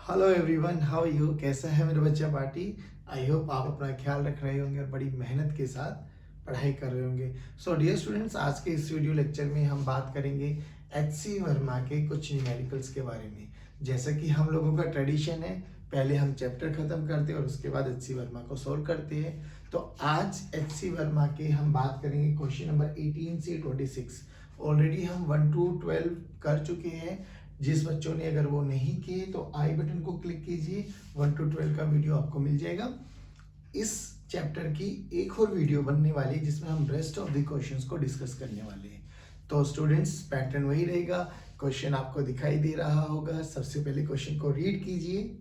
Hello everyone, how you? कैसा है मेरा बच्चा पार्टी? आई होप आप अपना ख्याल रख रहे होंगे और बड़ी मेहनत के साथ पढ़ाई कर रहे होंगे। सो डियर स्टूडेंट्स, आज के इस वीडियो लेक्चर में हम बात करेंगे एचसी वर्मा के कुछ न्यूमेरिकल्स के बारे में। जैसा कि हम लोगों का ट्रेडिशन है, पहले हम चैप्टर खत्म करते हैं और उसके बाद एचसी वर्मा को सोल्व करते हैं। तो आज एचसी वर्मा के हम बात करेंगे क्वेश्चन नंबर 18 से 26। ऑलरेडी हम 1 to 12 कर चुके हैं। जिस बच्चों ने अगर वो नहीं किए तो आई बटन को क्लिक कीजिए, 1 to 12 का वीडियो आपको मिल जाएगा। इस चैप्टर की एक और वीडियो बनने वाली है जिसमें हम रेस्ट ऑफ द क्वेश्चंस को डिस्कस करने वाले हैं। तो स्टूडेंट्स, पैटर्न वही रहेगा, क्वेश्चन आपको दिखाई दे रहा होगा। सबसे पहले क्वेश्चन को रीड कीजिए,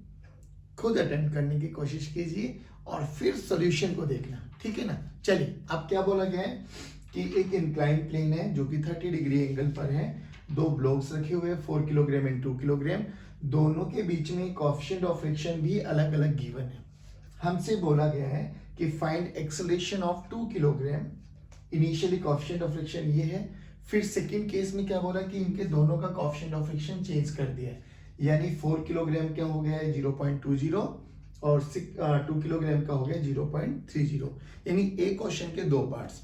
खुद अटेम्प्ट करने की कोशिश कीजिए और फिर सॉल्यूशन को देखना, ठीक है ना। चलिए, अब क्या बोला गया है कि एक इंक्लाइन प्लेन है जो कि 30 डिग्री एंगल पर है। दो ब्लॉक्स रखे हुए हैं, 4 किलोग्राम एंड 2 किलोग्राम। दोनों के बीच में कोएफिशिएंट ऑफ फ्रिक्शन भी अलग अलग गिवन है। हमसे बोला गया है कि find acceleration of 2 kilogram. Initially coefficient of friction ये है। फिर सेकंड केस में क्या बोला कि इनके दोनों का कोएफिशिएंट ऑफ फ्रिक्शन चेंज कर दिया है, यानी 4 किलोग्राम क्या हो गया है 0.20 और 2 किलोग्राम का हो गया 0.30। यानी एक क्वेश्चन के दो पार्ट्स।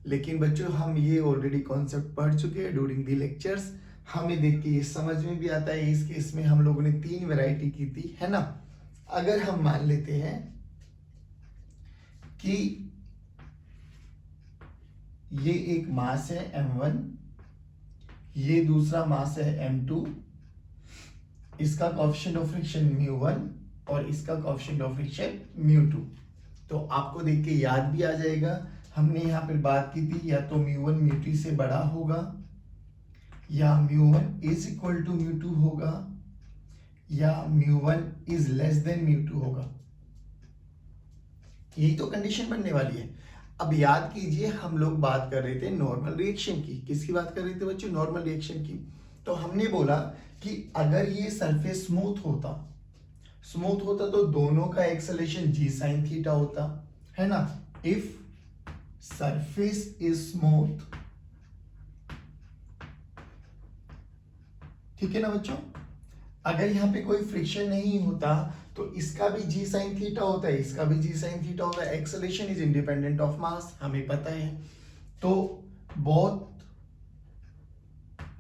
लेकिन बच्चों, हम ये ऑलरेडी कॉन्सेप्ट पढ़ चुके हैं ड्यूरिंग दी लेक्चर्स। हमें देख के ये समझ में भी आता है। इस केस में हम लोगों ने 3 वैरायटी की थी, है ना। अगर हम मान लेते हैं कि ये एक मास है m1, ये दूसरा मास है m2, इसका कोएफिशिएंट ऑफ फ्रिक्शन μ1 और इसका कोएफिशिएंट ऑफ फ्रिक्शन μ2। तो आपको देख के याद भी आ जाएगा, हमने यहाँ पर बात की थी या तो μ1 μ2 से बड़ा होगा या μ1 इज इक्वल टू μ2 होगा या μ1 इज लेस देन μ2 होगा। यही तो कंडीशन बनने वाली है। अब याद कीजिए, हम लोग बात कर रहे थे नॉर्मल रिएक्शन की। किसकी बात कर रहे थे बच्चों? नॉर्मल रिएक्शन की। तो हमने बोला कि अगर ये सरफेस स्मूथ होता तो दोनों का एक्सेलरेशन g sin थीटा होता, है ना। इफ surface is smooth, ठीक है ना बच्चों। अगर यहाँ पे कोई फ्रिक्शन नहीं होता तो इसका भी g sin थीटा होता है, इसका भी g sin थीटा होता है। Acceleration is independent of mass, हमें पता है। तो बोथ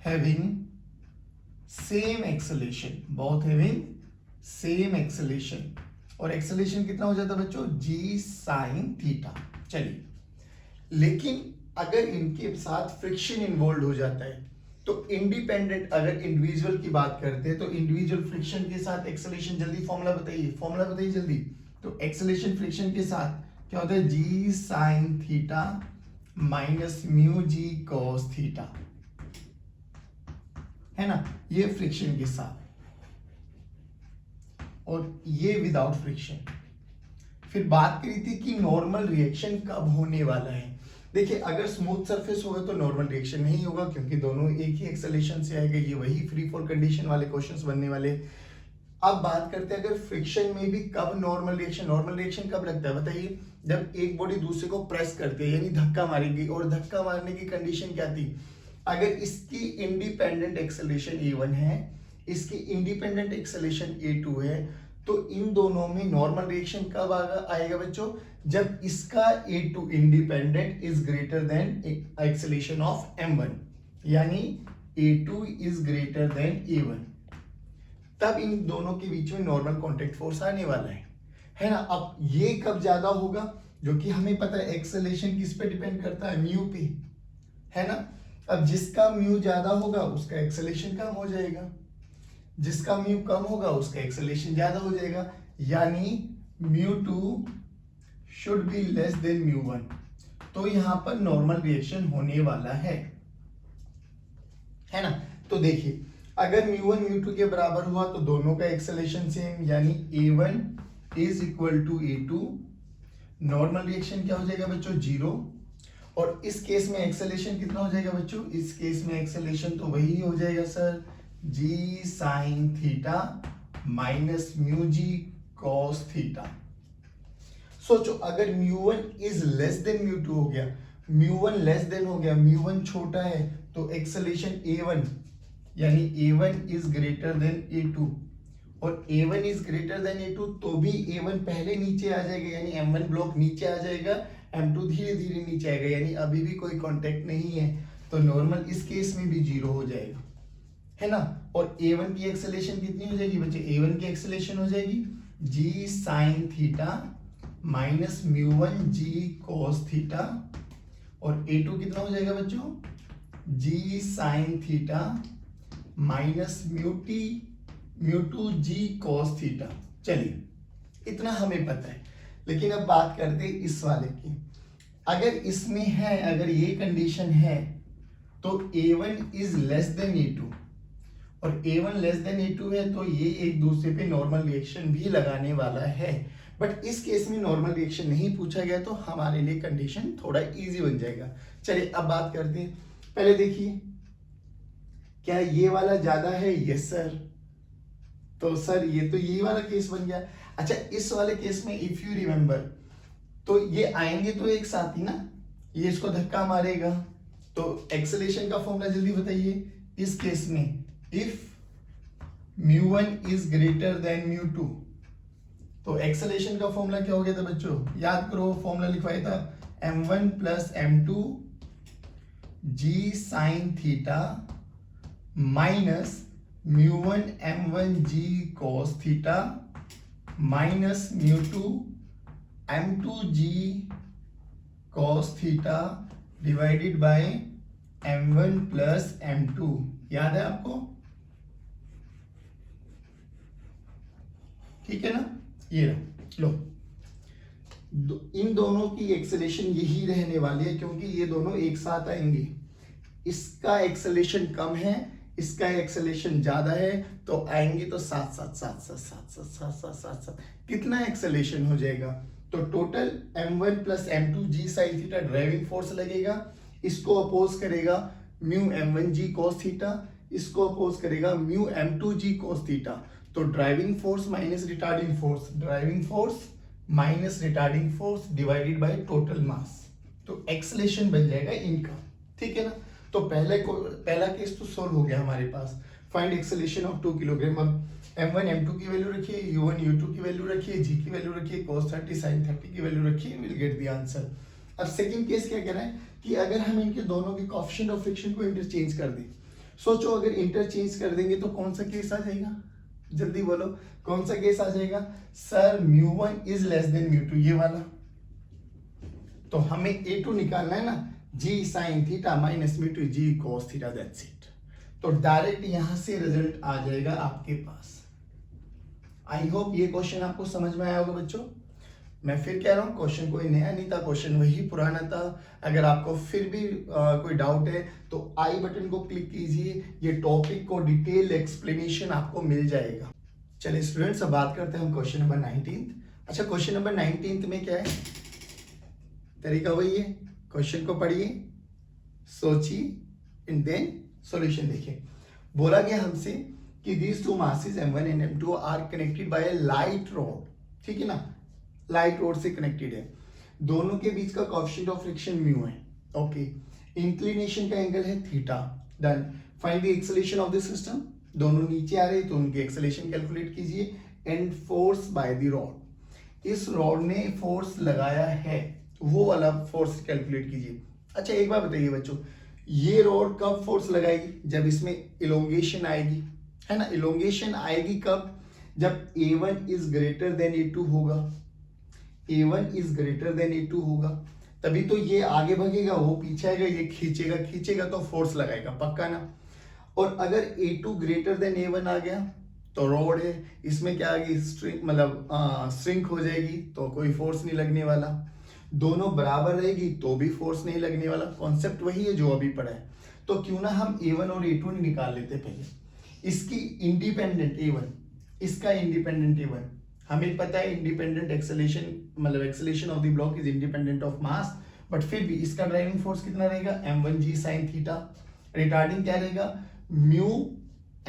हैविंग सेम एक्सेलरेशन, और एक्सेलरेशन कितना हो जाता है बच्चों? g sin theta. चलिए, लेकिन अगर इनके साथ फ्रिक्शन इन्वॉल्व हो जाता है तो इंडिपेंडेंट, अगर इंडिविजुअल की बात करते हैं तो इंडिविजुअल फ्रिक्शन के साथ एक्सेलरेशन, जल्दी फॉर्मूला बताइए जल्दी। तो एक्सेलरेशन फ्रिक्शन के साथ क्या होता है? जी sine theta minus mu g cos theta, है ना। ये फ्रिक्शन के साथ, और ये विदाउट फ्रिक्शन। फिर बात करी थी कि नॉर्मल रिएक्शन कब होने वाला है। देखिए, अगर स्मूथ सरफेस होगा तो नॉर्मल रिएक्शन नहीं होगा, क्योंकि दोनों एक ही एक्सेलरेशन से आएगा। ये वही फ्री फॉल कंडीशन वाले क्वेश्चंस बनने वाले। अब बात करते हैं अगर फ्रिक्शन में भी कब नॉर्मल रिएक्शन कब लगता है बताइए? जब एक बॉडी दूसरे को प्रेस करती है, यानी धक्का मारेगी। और धक्का मारने की कंडीशन क्या थी? अगर इसकी इंडिपेंडेंट एक्सेलरेशन a1 है, इसकी इंडिपेंडेंट एक्सेलरेशन a2 है, तो इन दोनों में नॉर्मल रिएक्शन कब आएगा बच्चों? जब इसका a2 independent is greater than acceleration of m1, यानी a2 is greater than a1, तब इन दोनों के बीच में नॉर्मल कांटेक्ट फोर्स आने वाला है ना। अब ये कब ज्यादा होगा? जो कि हमें पता है एक्सेलरेशन किस पे डिपेंड करता है? म्यू पे, है ना। अब जिसका म्यू ज्यादा होगा उसका एक्सेलरेशन कम हो जाएगा, जिसका म्यू कम होगा उसका एक्सेलरेशन ज्यादा हो जाएगा, यानी μ2 शुड बी लेस देन μ1। तो यहां पर नॉर्मल रिएक्शन होने वाला है ना। तो देखिए, अगर μ1 μ2 के बराबर हुआ तो दोनों का एक्सेलरेशन सेम, यानी a1 is equal to a2। Normal reaction क्या हो जाएगा बच्चों? 0। और इस केस में एक्सेलरेशन कितना हो जाएगा बच्चों? इस केस में एक्सेलरेशन तो वही हो जाएगा sir, g sin theta minus mu g cos theta. सोचो, अगर μ1 इज लेस देन μ2 हो गया, μ1 लेस देन हो गया, μ1 छोटा है, तो एक्सेलरेशन a1 यानी a1 is greater than a2, और A1 is greater than A2 तो भी A1 पहले नीचे आ जाएगा, यानी M1 ब्लॉक नीचे आ जाएगा, M2 धीरे धीरे नीचे आएगा, यानी अभी भी कोई कांटेक्ट नहीं है, तो नॉर्मल इस केस में भी 0 हो जाएगा, है ना। और A1 की एक्सेलेरेशन कितनी हो जाएगी बच्चे? A1 की एक्सेलेरेशन हो जाएगी g sin theta minus μ1 g cos theta, और A2 कितना हो जाएगा बच्चों? g sin theta minus μ2 g cos theta. चलिए इतना हमें पता है, लेकिन अब बात करते हैं इस वाले की। अगर इसमें है, अगर ये कंडीशन है तो A1 is less than A2 और A1 लेस देन A2 है, तो ये एक दूसरे पे नॉर्मल रिएक्शन भी लगाने वाला है। बट इस केस में नॉर्मल रिएक्शन नहीं पूछा गया, तो हमारे लिए कंडीशन थोड़ा इजी बन जाएगा। चलिए अब बात करते हैं। पहले देखिए, क्या ये वाला ज्यादा है? Yes sir. तो सर ये तो ये वाला केस बन गया। अच्छा, इस वाले केस में इफ यू रिमेंबर, तो ये आएंगे तो एक साथ ही ना, ये इसको धक्का मारेगा, तो एक्सेलेरेशन का फॉर्मूला जल्दी बताइए। इस केस में इफ μ1 इज ग्रेटर देन μ2, तो एक्सेलेरेशन का फॉर्मूला क्या हो गया था बच्चों? याद करो, फॉर्मूला लिखवाया था m1 plus m2 g sin theta minus μ1 m1 g cos theta minus μ2 m2 g cos theta divided by m1 plus m2। याद है आपको? ठीक है ना? ये लो, इन दोनों की एक्सेलेरेशन यही रहने वाली है, क्योंकि ये दोनों एक साथ आएंगे। इसका एक्सेलेरेशन कम है, इसका एक्सेलेरेशन ज्यादा है, तो आएंगे तो साथ साथ साथ साथ साथ साथ साथ साथ साथ साथ कितना एक्सेलेरेशन हो जाएगा? तो total m1 plus m2 g sin theta driving force लगेगा, इसको अपोज करेगा mu m1 g cos theta, इसको अपोज करेगा mu m2 g cos theta. तो driving force minus retarding force, driving force minus retarding force divided by total mass, तो acceleration बन जाएगा इनका। ठीक है ना? तो पहला केस तो सोल्व हो गया हमारे पास। Find acceleration of 2 kilogram. अब m1 m2 की वैल्यू रखिए, u1 u2 की वैल्यू रखिए, g की वैल्यू रखिए, cos 30 sin 30 की वैल्यू रखिए, विल गेट द आंसर। अब सेकंड केस क्या कह रहा है कि अगर हम इनके दोनों के कोएफिशिएंट ऑफ फ्रिक्शन को इंटरचेंज कर दें, सोचो अगर इंटरचेंज कर देंगे तो कौन सा केस आ जाएगा? जल्दी बोलो, कौन सा केस आ जाएगा? सर μ1 इज लेस देन μ2, ये वाला। तो हमें A2 निकालना है ना, g sin theta minus μ2 g cos theta, that's it. तो डायरेक्ट यहां से रिजल्ट आ जाएगा आपके पास। आई होप ये क्वेश्चन आपको समझ में आया होगा बच्चों। मैं फिर कह रहा हूँ, क्वेश्चन कोई नया नहीं था, क्वेश्चन वही पुराना था। अगर आपको फिर भी कोई डाउट है तो आई बटन को क्लिक कीजिए, ये टॉपिक को डिटेल एक्सप्लेनेशन आपको मिल जाएगा। चलिए स्टूडेंट्स, अब बात करते हैं हम क्वेश्चन नंबर 19। अच्छा, क्वेश्चन नंबर 19 में क्या है? तरीका वही है, क्वेश्चन को पढ़िए, सोचिए एंड देन सॉल्यूशन देखिए। बोला गया हमसे कि these two masses m1 and m2 are connected by a light rod, ठीक है ना, लाइट रोड से कनेक्टेड है, दोनों के बीच का कोएफिशिएंट ऑफ फ्रिक्शन म्यू है, ओके, इंक्लिनेशन का एंगल है theta, done. Find the acceleration of the system, दोनों नीचे आ रहे हैं तो उनकी एक्सेलरेशन कैलकुलेट कीजिए, and force by the rod, इस रॉड ने फोर्स लगाया है वो वाला फोर्स कैलकुलेट कीजिए। अच्छा एक बात बताइए बच्चों, ये रॉड कब फोर्स लगाएगी? जब इसमें इलोंगेशन आएगी, है ना। इलोंगेशन आएगी कब? जब A1 is greater than A2 होगा, A1 is greater than A2 होगा, तभी तो ये आगे भगेगा, वो पीछे आएगा, ये खींचेगा तो फोर्स लगाएगा, पक्का ना। और अगर A2 ग्रेटर देन A1 आ गया तो रॉड है, इसमें क्या आ गई? स्ट्रिंग, मतलब श्रिंक हो जाएगी, तो कोई फोर्स नहीं लगने वाला। दोनों बराबर रहेगी तो भी फोर्स नहीं लगने वाला, कॉन्सेप्ट वही है जो अभी पढ़ा है। तो क्यों ना हम A1 और A2 निकाल लेते पहले, इसकी इंडिपेंडेंट A1, इसका इंडिपेंडेंट A1, हमें पता है इंडिपेंडेंट एक्सेलरेशन, मतलब acceleration of the block is independent of mass, but फिर भी इसका ड्राइविंग फोर्स कितना रहेगा? m1 g sin theta, retarding क्या रहेगा? Mu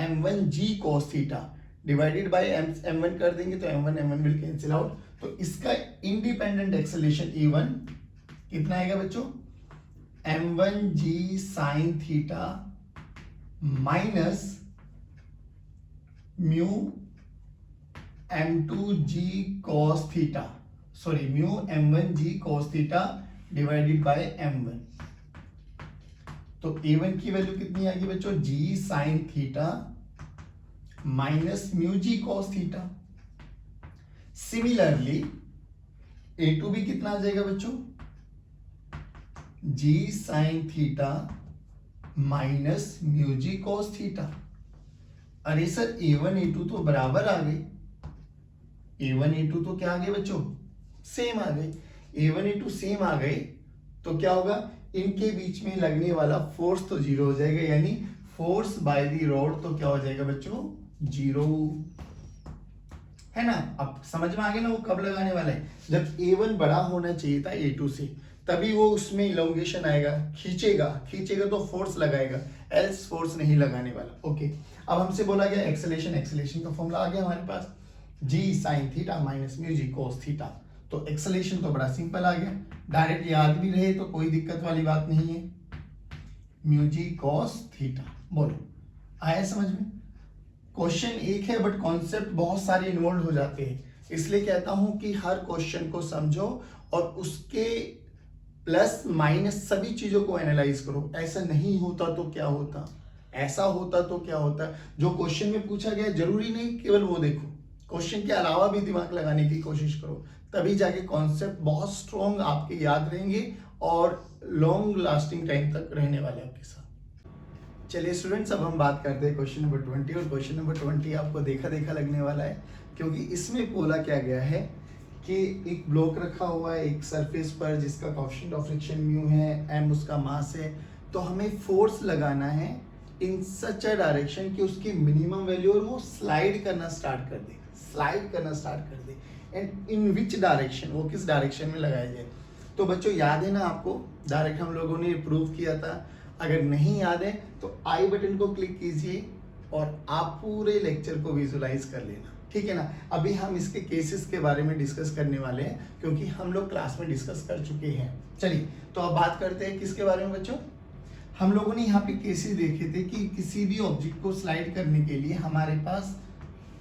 m1 g cos theta divided by m1 कर देंगे तो m1 विल कैंसिल आउट, तो इसका इंडिपेंडेंट एक्सेलरेशन A1 कितना आएगा बच्चों? m1 g sin theta minus mu m2g cos theta, sorry mu m1g cos theta divided by m1। तो a1 की वैल्यू कितनी आएगी बच्चों, g sin theta minus mu g cos theta. Similarly a2 भी कितना आ जाएगा बच्चों, g sin theta minus mu g cos theta. अरे सर a1 a2 तो बराबर आ गए, a1 a2 तो क्या आ गए बच्चों, सेम आ गए। a1 a2 सेम आ गए तो क्या होगा, इनके बीच में लगने वाला फोर्स तो जीरो हो जाएगा, यानी फोर्स बाय द रोड तो क्या हो जाएगा बच्चों, जीरो, है ना। अब समझ में आ गया ना वो कब लगाने वाला है, जब a1 बड़ा होना चाहिए था a2 से, तभी वो उसमें इलोंगेशन आएगा, खींचेगा तो फोर्स लगाएगा, एल्स फोर्स नहीं लगाने वाला। ओके, अब हमसे बोला गया एक्सेलेरेशन का फॉर्मूला आ गया हमारे पास, g sin theta minus mu g cos theta. तो एक्सेलेरेशन तो बड़ा सिंपल आ गया, डायरेक्ट याद भी रहे तो कोई दिक्कत वाली बात नहीं है, म्यू जी cos थीटा। बोलो आया समझ में। क्वेश्चन एक है बट कॉन्सेप्ट बहुत सारे इन्वॉल्व हो जाते हैं, इसलिए कहता हूं कि हर क्वेश्चन को समझो और उसके प्लस माइनस सभी चीजों को एनालाइज करो। ऐसा नहीं होता तो क्या होता, ऐसा होता तो क्या होता, जो क्वेश्चन में पूछा गया जरूरी नहीं केवल वो देखो, क्वेश्चन के अलावा भी दिमाग लगाने की कोशिश करो, तभी जाके कॉन्सेप्ट बहुत स्ट्रॉन्ग आपके याद रहेंगे और लॉन्ग लास्टिंग टाइम तक रहने वाले आपके साथ। चलिए स्टूडेंट्स, अब हम बात करते हैं क्वेश्चन नंबर 20, और क्वेश्चन नंबर 20 आपको देखा लगने वाला है, क्योंकि इसमें बोला क्या गया है कि एक ब्लॉक रखा हुआ है एक सरफेस पर जिसका कोएफिशिएंट ऑफ फ्रिक्शन म्यू है, m उसका मास है, तो हमें फोर्स लगाना है इन सच अ डायरेक्शन कि उसकी मिनिमम वैल्यू और वो स्लाइड करना स्टार्ट कर दे, एंड इन विच डायरेक्शन, वो किस डायरेक्शन में लगाया जाए। तो बच्चों याद है ना आपको, डायरेक्ट हम लोगों ने प्रूव किया था, अगर नहीं याद है तो आई बटन को क्लिक कीजिए और आप पूरे लेक्चर को विजुलाइज कर लेना, ठीक है ना। अभी हम इसके केसेस के बारे में डिस्कस करने वाले हैं, क्योंकि हम लोग क्लास में डिस्कस कर चुके हैं। चलिए तो अब बात करते हैं किसके बारे में बच्चों, हम लोगों ने यहाँ पे केसेस देखे थे कि किसी भी ऑब्जेक्ट को स्लाइड करने के लिए हमारे पास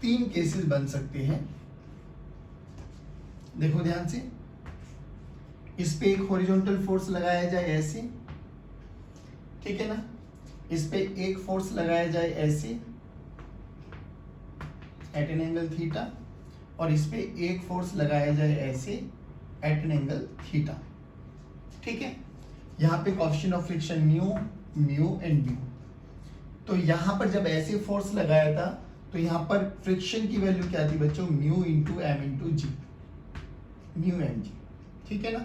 3 केसेस बन सकते हैं। देखो ध्यान से, इस पे एक हॉरिजॉन्टल फोर्स लगाया जाए ऐसे, ठीक है ना, इस पे एक फोर्स लगाया जाए ऐसे एट एन एंगल थीटा, और इस पे एक फोर्स लगाया जाए ऐसे एट एन एंगल थीटा, ठीक है। यहाँ पे coefficient of friction mu and mu. तो यहाँ पर जब ऐसे फोर्स लगाया था तो यहाँ पर फ्रिक्शन की वैल्यू क्या थी बच्चों, म्यू इंटू एम इंटू जी, म्यू एम जी, ठीक है ना।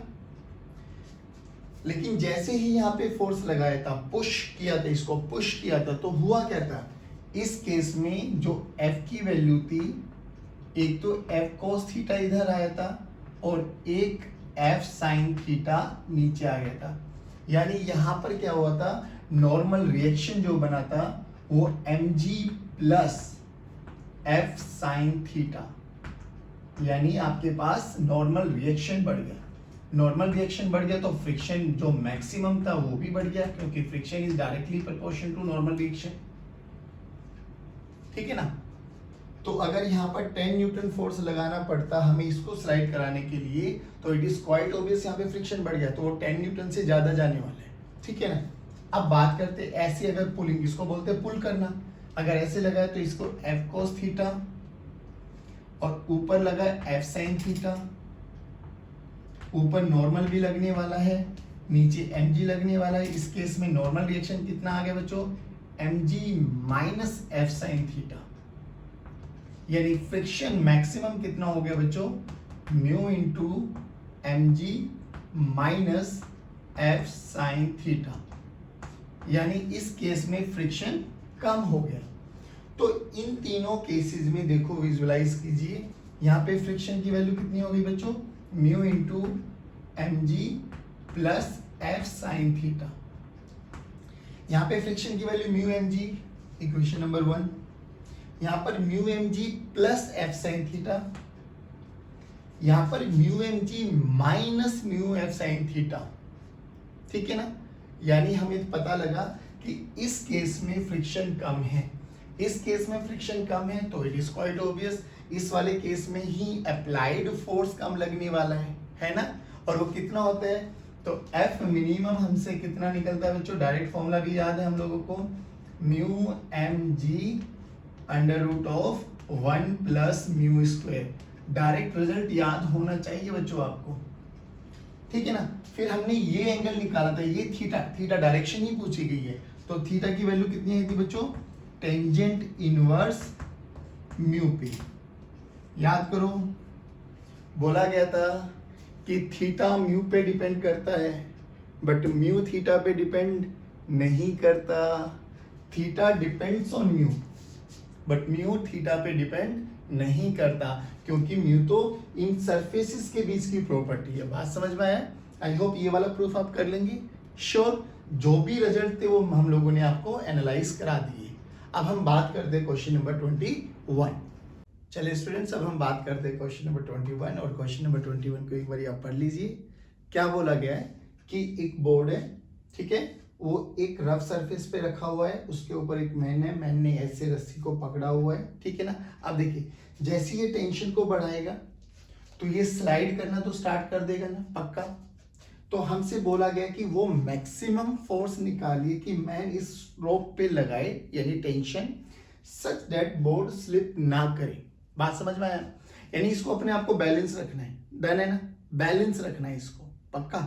लेकिन जैसे ही यहाँ पे फोर्स लगाया था, पुश किया था, इसको पुश किया था, तो हुआ क्या था, इस केस में जो F की वैल्यू थी, एक तो F cos थीटा इधर आया था और एक F sin थीटा नीचे आ गया था। यानी यहाँ पर क्या हुआ था, नॉर्मल रिएक्शन जो बना था वो mg plus F sin theta, यानी आपके पास नॉर्मल रिएक्शन बढ़ गया। नॉर्मल रिएक्शन बढ़ गया तो फ्रिक्शन जो मैक्सिमम था वो भी बढ़ गया, क्योंकि friction is directly proportional to normal reaction, ठीक है ना। तो अगर यहाँ पर 10 न्यूटन फोर्स लगाना पड़ता हमें इसको स्लाइड कराने के लिए, तो इट इज क्वाइट ऑब्वियस यहाँ पे फ्रिक्शन बढ़ गया, तो वो 10 न्यूटन से ज्यादा जाने वाला है, ठीक है ना। अब बात करते ऐसे, अगर पुलिंग, इसको बोलते हैं पुल करना, अगर ऐसे लगा तो इसको F cos थीटा और ऊपर लगा F sin थीटा, ऊपर नॉर्मल भी लगने वाला है, नीचे mg लगने वाला है। इस केस में नॉर्मल रिएक्शन कितना आ गया बच्चों, mg minus F sin theta, यानी फ्रिक्शन मैक्सिमम कितना हो गया बच्चों, mu into mg minus F sin theta, यानी इस केस में फ्रिक्शन कम हो गया। तो इन तीनों केसेस में देखो, विजुलाइज कीजिए, यहाँ पे फ्रिक्शन की वैल्यू कितनी होगी बच्चों, mu into mg plus F sin theta. यहाँ पे फ्रिक्शन की value mu mg, equation number 1, यहाँ पर mu mg plus F sin theta, यहाँ पर mu mg minus mu F sin theta, ठीक है ना। यानी हमें पता लगा कि इस केस में फ्रिक्शन कम है, इस केस में फ्रिक्शन कम है, तो इट इज क्वाइट ऑब्वियस इस वाले केस में ही अप्लाइड फोर्स कम लगने वाला है ना, और वो कितना होता है, तो F मिनिमम हमसे कितना निकलता है बच्चों, डायरेक्ट फॉर्मूला भी याद है हम लोगों को, mu mg under root of 1 plus mu square. Direct result याद होना चाहिए बच्चों आपको, ठीक है ना। फिर हमने ये एंगल निकाला था, ये थीटा डायरेक्शन ही पूछी गई है, तो थीटा की वैल्यू कितनी आई थी बच्चों, टेंजेंट इनवर्स म्यू पे। याद करो, बोला गया था कि थीटा म्यू पे डिपेंड करता है, बट म्यू थीटा पे डिपेंड नहीं करता। Theta depends on mu, but mu theta पे डिपेंड नहीं करता, क्योंकि म्यू तो इन सरफेसेस के बीच की प्रॉपर्टी है। बात समझ में आया? आई होप ये वाला प्रूफ आप कर लेंगे। श्योर, जो भी रिजल्ट थे वो हम लोगों ने आपको एनालाइज करा दिए। अब हम बात करते हैं क्वेश्चन नंबर 21। चलिए स्टूडेंट्स, अब हम बात करते हैं क्वेश्चन नंबर 21, और क्वेश्चन नंबर 21 को एक बार आप पढ़ लीजिए। क्या बोला गया है कि एक बोर्ड है, ठीक है, वो एक रफ सरफेस पे रखा हुआ है, उसके ऊपर एक मैन है, मैन ने ऐसे रस्सी को पकड़ा हुआ है, ठीक है ना। अब देखिए, जैसे ये टेंशन को बढ़ाएगा तो ये स्लाइड करना तो स्टार्ट कर देगा ना, पक्का। तो हमसे बोला गया कि वो मैक्सिमम फोर्स निकालिए कि मैन इस रोप पे लगाए, यानी tension, such that board slip ना करे। बात समझ में आया? यानी इसको अपने आप को बैलेंस रखना है, डन है ना, बैलेंस रखना है इसको, पक्का।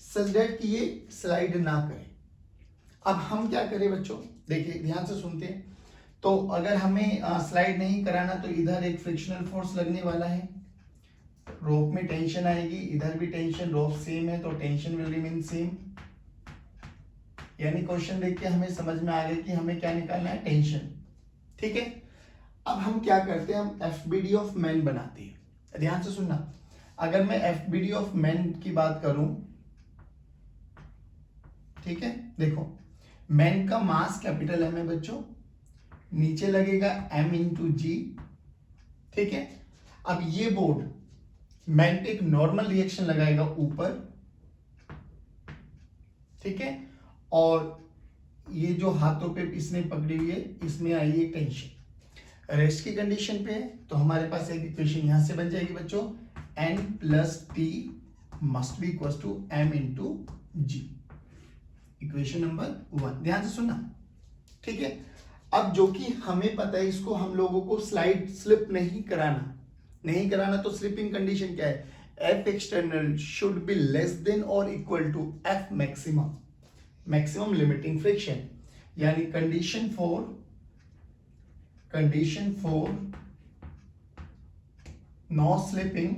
सच दैट कि ये स्लाइड ना करे। अब हम क्या करें बच्चों, देखिए ध्यान से सुनते हैं। तो अगर हमें स्लाइड नहीं कराना तो इधर एक फ्रिक्शनल फोर्स लगने वाला है, रोप में टेंशन आएगी, इधर भी टेंशन, रोप सेम है तो टेंशन विल रिमेन सेम। यानी क्वेश्चन देख के हमें समझ में आ गया कि हमें क्या निकालना है, टेंशन, ठीक है। अब हम क्या करते हैं, हम एफबीडी ऑफ मैन बनाते हैं। ध्यान से सुनना, अगर मैं एफबीडी ऑफ मैन की बात करूं, ठीक है, देखो मैन का मास कैपिटल एम है बच्चों, नीचे लगेगा m इंटू जी, ठीक है। अब ये बोर्ड मैन पे एक नॉर्मल रिएक्शन लगाएगा ऊपर, ठीक है, और ये जो हाथों पे इसने पकड़ी हुई है, इसमें आई है टेंशन। रेस्ट की कंडीशन पे है तो हमारे पास एक इक्वेशन यहां से बन जाएगी बच्चों, n plus T must be equal to m into g. Equation number 1, ध्यान से सुनना, ठीक है। अब जो कि हमें पता है, इसको हम लोगों को स्लिप नहीं कराना, तो स्लिपिंग कंडीशन क्या है, F external should be less than और equal to F maximum, maximum limiting friction. यानी कंडीशन फोर नो स्लिपिंग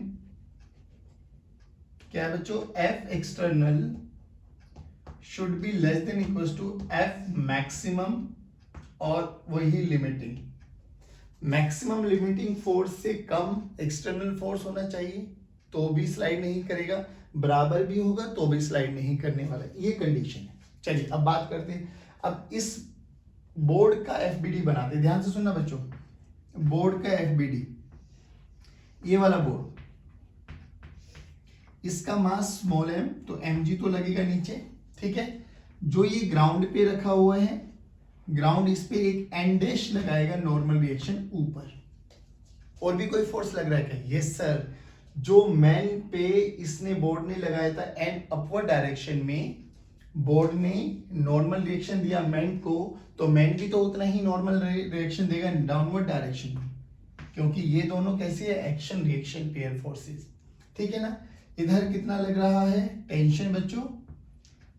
क्या है बच्चों, F external should be less than equal to F maximum और वही लिमिटिंग। मैक्सिमम लिमिटिंग फोर्स से कम external force होना चाहिए तो भी स्लाइड नहीं करेगा, बराबर भी होगा तो भी स्लाइड नहीं करने वाला, ये कंडीशन है। चलिए अब बात करते हैं, अब इस बोर्ड का एफबीडी बनाते हैं। ध्यान से सुनना बच्चों, बोर्ड का एफबीडी, ये वाला बोर्ड, इसका मास स्मॉल m तो mg तो लगेगा नीचे, ठीक है। जो ये ग्राउंड पे रखा हुआ है, ग्राउंड इस पे एक एन डैश लगाएगा, नॉर्मल रिएक्शन ऊपर। और भी कोई फोर्स लग रहा है क्या? यस सर, जो मैन पे इसने बोर्ड ने लगाया था एन अपवर्ड डायरेक्शन में, बोर्ड ने नॉर्मल रिएक्शन दिया मैन को, तो मैन भी तो उतना ही नॉर्मल रिएक्शन देगा डाउनवर्ड डायरेक्शन में, क्योंकि ये दोनों कैसे है, एक्शन रिएक्शन पेयर फोर्सेस, ठीक है ना। इधर कितना लग रहा है, टेंशन बच्चों,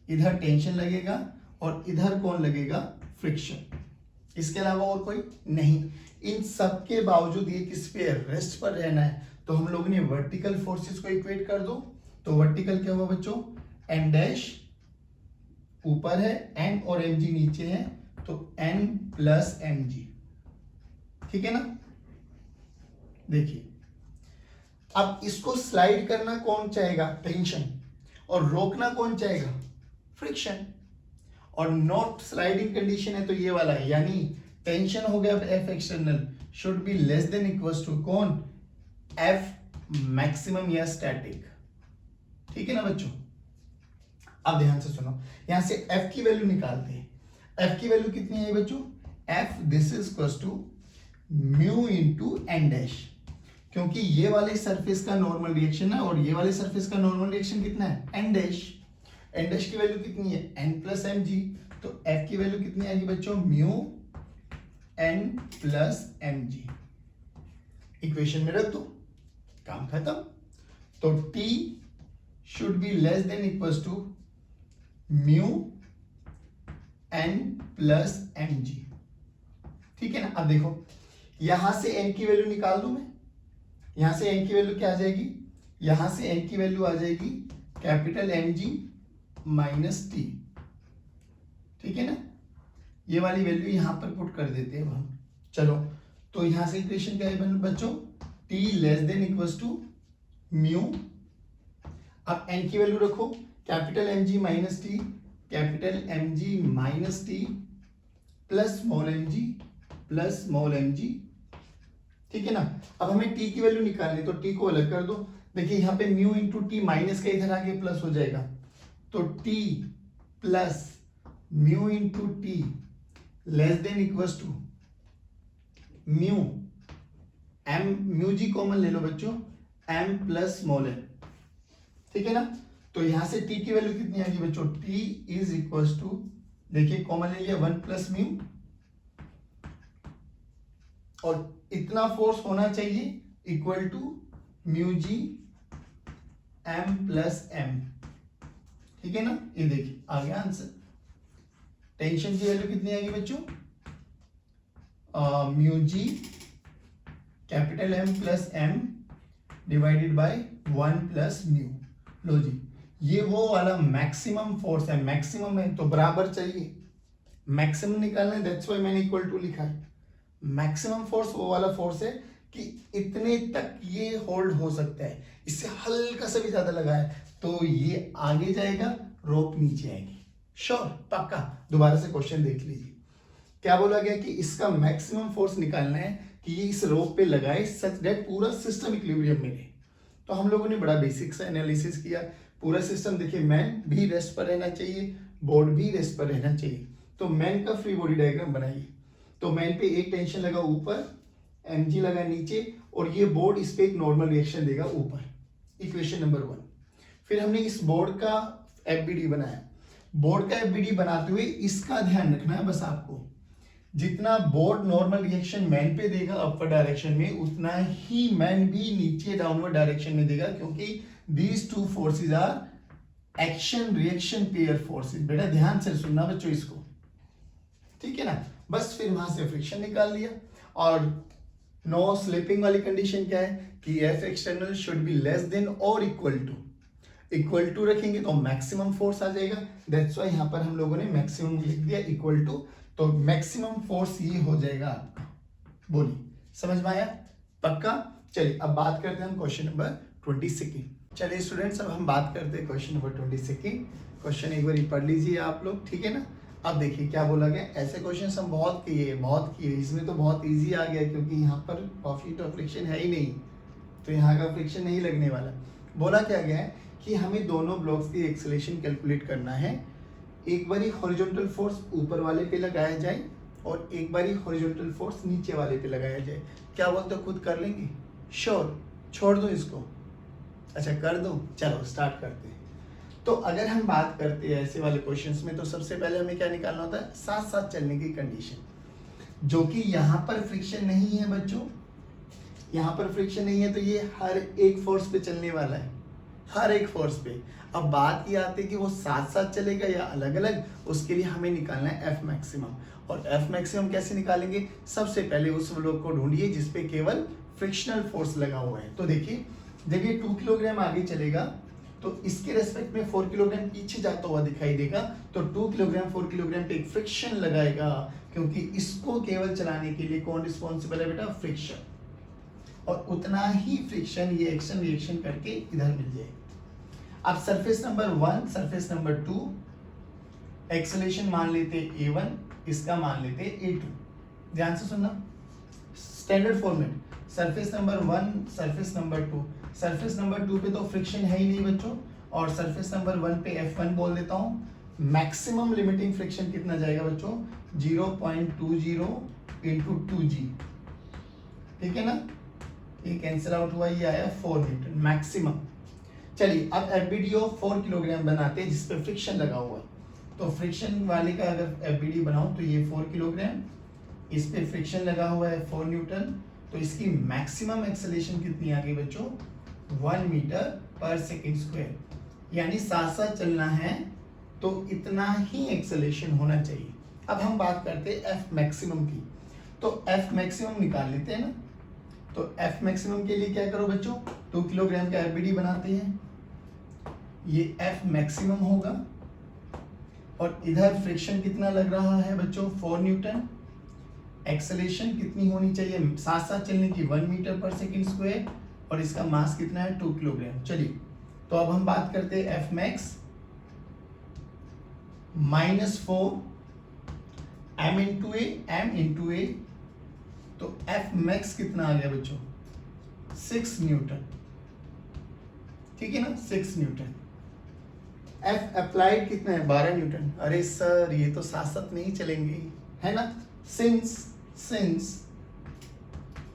इधर टेंशन लगेगा और इधर कौन लगेगा, फ्रिक्शन। इसके अलावा और कोई नहीं। इन सब के बावजूद ये किस पे रेस्ट पर रहना है, तो हम लोगों ने वर्टिकल फोर्सेस को इक्वेट कर दो। तो वर्टिकल क्या हुआ बच्चों, एन डैश ऊपर है, एन और एम जी नीचे है, तो एन प्लस एम जी, ठीक है ना। देखिए अब इसको स्लाइड करना कौन चाहेगा, टेंशन, और रोकना कौन चाहेगा, फ्रिक्शन। और नॉट स्लाइडिंग कंडीशन है तो ये वाला है, यानी टेंशन हो गया F external should be less than equals to कौन, एफ मैक्सिमम या स्टैटिक, ठीक है ना बच्चों। अब ध्यान से सुनो, यहां से F की वैल्यू निकालते हैं। F की वैल्यू कितनी है बच्चों, F this is equals to mu into N dash, क्योंकि ये वाले सरफेस का नॉर्मल रिएक्शन है और ये वाले सरफेस का नॉर्मल रिएक्शन कितना है, एन डैश। एन डैश की वैल्यू कितनी है, एन प्लस एम जी, तो एफ की वैल्यू कितनी आएगी बच्चों, mu N plus m g. Equation में रख दो, काम खत्म। तो T should be less than equals to mu N plus m g, ठीक है ना। अब देखो यहां से n की वैल्यू निकाल दूं मैं, यहां से n की वैल्यू क्या आ जाएगी, यहां से n की वैल्यू आ जाएगी कैपिटल एम जी माइनस टी, ठीक है ना। ये वाली वैल्यू यहां पर पुट कर देते हैं हम। चलो तो यहां से इक्वेशन क्या है बच्चों, t less than equals to mu, अब n की वैल्यू रखो कैपिटल एम जी माइनस टी, कैपिटल एम जी minus T plus small m g plus small m g, ठीक है ना। अब हमें t की वैल्यू निकालनी, तो t को अलग कर दो। देखिए यहाँ पे म्यू इंटू टी माइनस का इधर आगे प्लस हो जाएगा, तो t plus mu into T less than equals to mu M, mu g common ले लो बच्चों, एम प्लस स्मॉल एम, ठीक है ना। तो यहां से t की वैल्यू कितनी आएगी बच्चों, t इज इक्वल्स टू, देखिए कॉमन ले लिया 1 प्लस म्यू, और इतना फोर्स होना चाहिए equal to mu g M plus m, ठीक है ना। ये देखिए आ गया आंसर। टेंशन की वैल्यू कितनी आएगी बच्चों, mu g capital M plus m divided by 1 plus mu. लो जी, ये वो वाला मैक्सिमम फोर्स है, मैक्सिमम है तो बराबर चाहिए, मैक्सिमम निकालना है, दैट्स व्हाई मैंने इक्वल टू लिखा है। मैक्सिमम फोर्स वो वाला फोर्स है कि इतने तक ये होल्ड हो सकता है, इससे हल्का सा भी ज्यादा लगा है तो ये आगे जाएगा, रोप नीचे आएगी। श्योर, पक्का। दोबारा से क्वेश्चन देख लीजिए, क्या बोला गया कि इसका मैक्सिमम फोर्स निकालना है कि ये इस रोप पे लगाए सच दैट पूरा सिस्टम इक्विलिब्रियम में रहे। तो हम लोगों ने बड़ा बेसिक सा एनालिसिस किया, पूरा सिस्टम देखिए, मैन भी रेस्ट पर रहना चाहिए, बोर्ड भी रेस्ट पर रहना चाहिए। तो मैन का फ्री बॉडी डायग्राम बनाइए, तो मैन पे एक टेंशन लगा ऊपर, एम लगा नीचे, और ये बोर्ड इस पे एक नॉर्मल रिएक्शन देगा ऊपर, इक्वेशन नंबर 1। फिर हमने इस बोर्ड का एफबीडी बनाया, बोर्ड का एफबीडी बनाते हुए इसका ध्यान रखना है बस आपको, जितना बोर्ड नॉर्मल रिएक्शन मैन पे देगा अपवर्ड डायरेक्शन में, उतना ही मैन भी नीचे डाउनवर्ड डायरेक्शन में देगा, क्योंकि these two forces are action reaction pair forces. बेटा ध्यान से सुनना बच्चों इसको, ठीक है ना। बस फिर वहां से फ्रिक्शन निकाल लिया, और नो स्लिपिंग वाली कंडीशन क्या है कि F external should be less than और इक्वल टू रखेंगे तो मैक्सिमम फोर्स आ जाएगा, दैट्स व्हाई यहां पर हम लोगों ने मैक्सिमम लिख दिया इक्वल टू, तो मैक्सिमम फोर्स ये हो जाएगा आपका। बोलिए समझ में आया, पक्का। चलिए अब बात करते हैं हम क्वेश्चन नंबर 22। चलिए स्टूडेंट्स, अब हम बात करते हैं क्वेश्चन नंबर 22। क्वेश्चन एक बार पढ़ लीजिए आप लोग, ठीक है ना। अब देखिए क्या बोला गया, ऐसे क्वेश्चन हम बहुत किए, इसमें तो बहुत इजी आ गया क्योंकि यहाँ पर काफी तो फ्रिक्शन है ही नहीं, तो यहाँ का फ्रिक्शन नहीं लगने वाला। बोला क्या गया है कि हमें दोनों ब्लॉक्स की एक्सेलरेशन कैलकुलेट करना है, एक बारी हॉरिजॉन्टल फोर्स ऊपर वाले पे लगाया जाए और एक बारी हॉरिजॉन्टल फोर्स नीचे वाले पे लगाया जाए। क्या बोलते हो, खुद कर लेंगे? श्योर, छोड़ दो इसको, अच्छा कर दो। चलो स्टार्ट करते हैं। तो अगर हम बात करते हैं ऐसे वाले क्वेश्चंस में, तो सबसे पहले हमें क्या निकालना होता है, साथ साथ चलने की कंडीशन, जो कि यहाँ पर फ्रिक्शन नहीं है बच्चों, यहाँ पर फ्रिक्शन नहीं है, तो ये हर एक फोर्स पे चलने वाला है, हर एक फोर्स पे। अब बात ये आती है कि वो साथ साथ चलेगा या अलग अलग, उसके लिए हमें निकालना है एफ मैक्सिमम। और एफ मैक्सिमम कैसे निकालेंगे, सबसे पहले उस ब्लॉक को ढूंढिए जिसपे केवल फ्रिक्शनल फोर्स लगा हुआ है। तो देखिए जब ये 2 किलोग्राम आगे चलेगा तो इसके रेस्पेक्ट में 4 किलोग्राम पीछे जाता हुआ दिखाई देगा, तो 2 किलोग्राम 4 किलोग्राम पे एक फ्रिक्शन लगाएगा, क्योंकि इसको केवल चलाने के लिए कौन रिस्पॉन्सिबल है बेटा, फ्रिक्शन। और उतना ही फ्रिक्शन ये एक्शन रिएक्शन करके इधर मिल जाएगा। अब surface number 1, surface number 2, acceleration मान लेते A1, इसका मान लेते A2। ध्यान से सुनना, standard format, surface number 1, surface number 2। Surface number 2 पे तो फ्रिक्शन है ही नहीं बच्चों, और सरफेस नंबर 1 पे F1 बोल देता हूं। मैक्सिमम लिमिटिंग फ्रिक्शन कितना जाएगा बच्चों, 0.20 × 2g, ठीक है ना, ये कैंसिल आउट हुआ, ये आया 4 न्यूटन मैक्सिमम। चलिए अब एफबीडी ऑफ 4 किलोग्राम बनाते हैं जिसपे फ्रिक्शन लगा हुआ है। तो फ्रिक्शन वाले का अगर एफबीडी बनाऊं तो ये 4 किलोग्राम, इस पे फ्रिक्शन लगा हुआ है 4 न्यूटन, तो इसकी मैक्सिमम एक्सेलरेशन कितनी आ गई बच्चों, 1 मीटर पर सेकेंड स्क्वायर, यानी साथ साथ चलना है तो इतना ही एक्सेलरेशन होना चाहिए। अब हम बात करते हैं एफ मैक्सिमम की, तो एफ मैक्सिमम निकाल लेते हैं ना। तो एफ मैक्सिमम के लिए क्या करो बच्चों, 2 किलोग्राम का एफबीडी बनाते हैं, ये एफ मैक्सिमम होगा, और इधर फ्रिक्शन कितना लग रहा है बच्चों, 4 न्यूटन, एक्सेलरेशन कितनी होनी चाहिए, साथ साथ चलने की 1 मीटर पर सेकेंड स्क्वायर, और इसका मास कितना है 2 किलोग्राम। चलिए तो अब हम बात करते हैं एफ मैक्स -4 m इंटू ए, तो एफ मैक्स कितना आ गया बच्चों, 6 न्यूटन, ठीक है ना, 6 न्यूटन। एफ अप्लाइड कितना है, 12 न्यूटन। अरे सर ये तो साथ साथ नहीं चलेंगे, है ना, since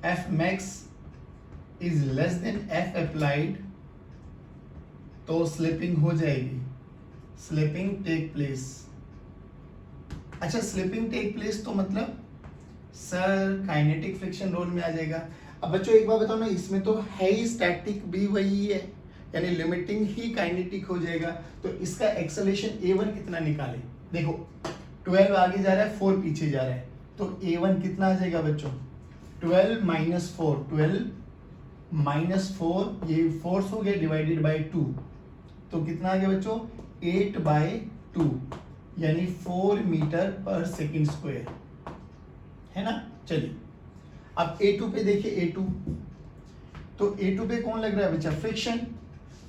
F max is less than F applied, तो स्लिपिंग हो जाएगी, स्लिपिंग टेक प्लेस। अच्छा स्लिपिंग टेक प्लेस तो मतलब सर काइनेटिक फ्रिक्शन रोल में आ जाएगा। अब बच्चों एक बात बताओ ना, इसमें तो है ही स्टैटिक भी वही है, यानी लिमिटिंग ही काइनेटिक हो जाएगा, तो इसका एक्सेलरेशन A1 कितना निकाले, देखो 12 आगे जा रहा है, 4 पीछे जा रहा है, तो A1 कितना आ जाएगा बच्चों, 12 माइनस 4, 12 माइनस 4, ये फोर्स हो गया डिवाइडेड बाय 2, तो कितना आ गया बच्चों, 8/2, यानी 4 मीटर पर सेकेंड स्क्वायर, है ना। चलिए अब A2 पे देखिए, A2 तो A2 पे कौन लग रहा है बच्चा,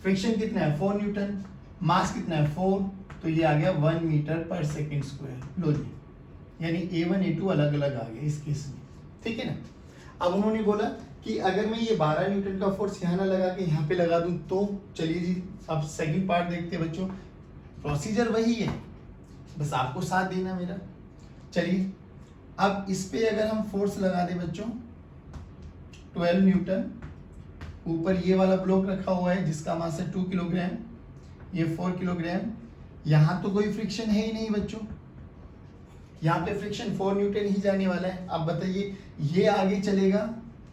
फ्रिक्शन कितना है 4 न्यूटन, मास कितना है 4, तो ये आ गया 1 मीटर पर सेकेंड स्क्वायर। लो जी, यानी A1 A2 अलग अलग आ गए इस केस में, ठीक है ना। अब उन्होंने बोला कि अगर मैं ये 12 न्यूटन का फोर्स यहाँ ना लगा के यहाँ पे लगा दूं तो, चलिए जी अब सेकंड पार्ट देखते हैं बच्चों, प्रोसीजर वही है, बस आपको साथ देना मेरा। चलिए अब इस पे अगर हम फोर्स लगा दें बच्चों 12 न्यूटन, ऊपर ये वाला ब्लॉक रखा हुआ है जिसका मास है 2 किलोग्राम, ये 4 किलोग्राम, यहाँ तो कोई फ्रिक्शन है ही नहीं बच्चों, यहाँ पे फ्रिक्शन 4 न्यूटन ही जाने वाला है। अब बताइए ये आगे चलेगा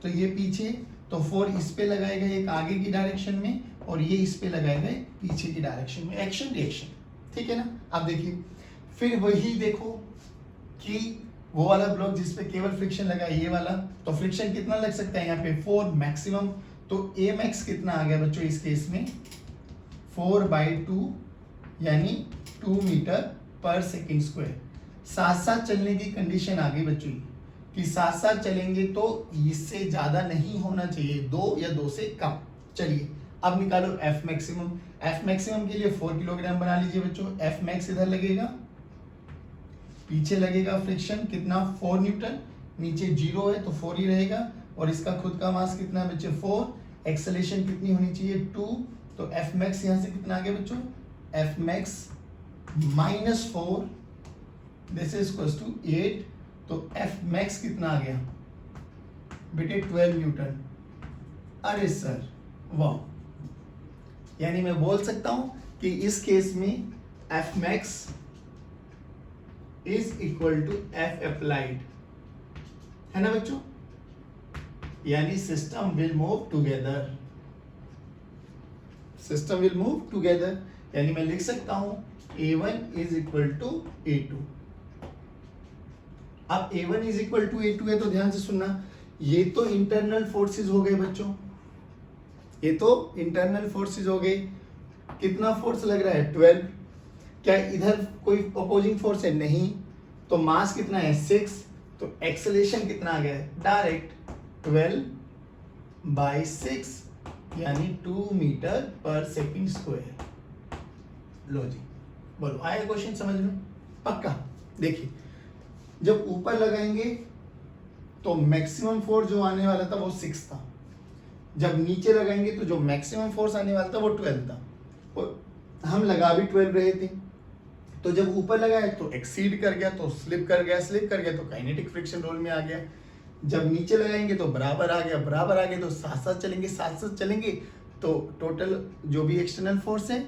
तो ये पीछे, तो 4 इस पे लगाएगा एक आगे की डायरेक्शन में, और ये इस पे लगाएगा पीछे की डायरेक्शन में, एक्शन रिएक्शन, ठीक है ना। अब देखिए फिर वही देखो कि वो वाला ब्लॉक जिसपे केवल फ्रिक्शन लगा है ये वाला, तो फ्रिक्शन कितना लग सकता है यहाँ पे 4 मैक्सिमम, तो ए मैक्स कितना आ गया बच्चों इस केस में 4/2, यानी 2 मीटर पर सेकेंड स्क्वायर। साथ साथ चलने की कंडीशन आ गई बच्चों कि साथ साथ चलेंगे तो इससे ज्यादा नहीं होना चाहिए, 2 या 2 से कम। चलिए अब निकालो एफ मैक्सिमम, एफ मैक्सिमम के लिए 4 किलोग्राम बना लीजिए बच्चों, एफ मैक्स इधर लगेगा, पीछे लगेगा फ्रिक्शन कितना 4 न्यूटन, नीचे 0 है तो 4 ही रहेगा, और इसका खुद का मास कितना है बच्चे 4, एक्सेलरेशन कितनी होनी चाहिए 2, तो एफ मैक्स यहाँ से कितना आ गया बच्चों, F max -4, this is equals to 8, तो एफ मैक्स कितना आ गया बेटे 12 न्यूटन। अरे सर वाह, यानी मैं बोल सकता हूं कि इस केस में F max is equal to F applied, है ना बच्चों, यानी system will move together, system will move together, यानी मैं लिख सकता हूं A1 is equal to A2। अब A1 is equal to A2 है तो ध्यान से सुनना, ये तो इंटरनल फोर्सेस हो गए बच्चों, ये तो इंटरनल फोर्सेस हो गए, कितना फोर्स लग रहा है 12, क्या इधर कोई अपोजिंग फोर्स है नहीं, तो मास कितना है 6, तो एक्सेलरेशन कितना आ गया है डायरेक्ट 12/6, यानी 2 मीटर पर सेकेंड स्क्वायर। लो जी बोलो आया क्वेश्चन समझ में, पक्का। देखिए जब ऊपर लगाएंगे तो मैक्सिमम फोर्स जो आने वाला था वो 6 था, जब नीचे लगाएंगे तो जो मैक्सिमम फोर्स आने वाला था वो 12 था, और हम लगा भी 12 रहे थे, तो जब ऊपर लगाए तो एक्सीड कर गया, तो स्लिप कर गया तो काइनेटिक फ्रिक्शन रोल में आ गया। जब नीचे लगाएंगे तो बराबर आ गया, बराबर आ गया तो साथ साथ चलेंगे, साथ साथ चलेंगे तो टोटल जो भी एक्सटर्नल फोर्स है,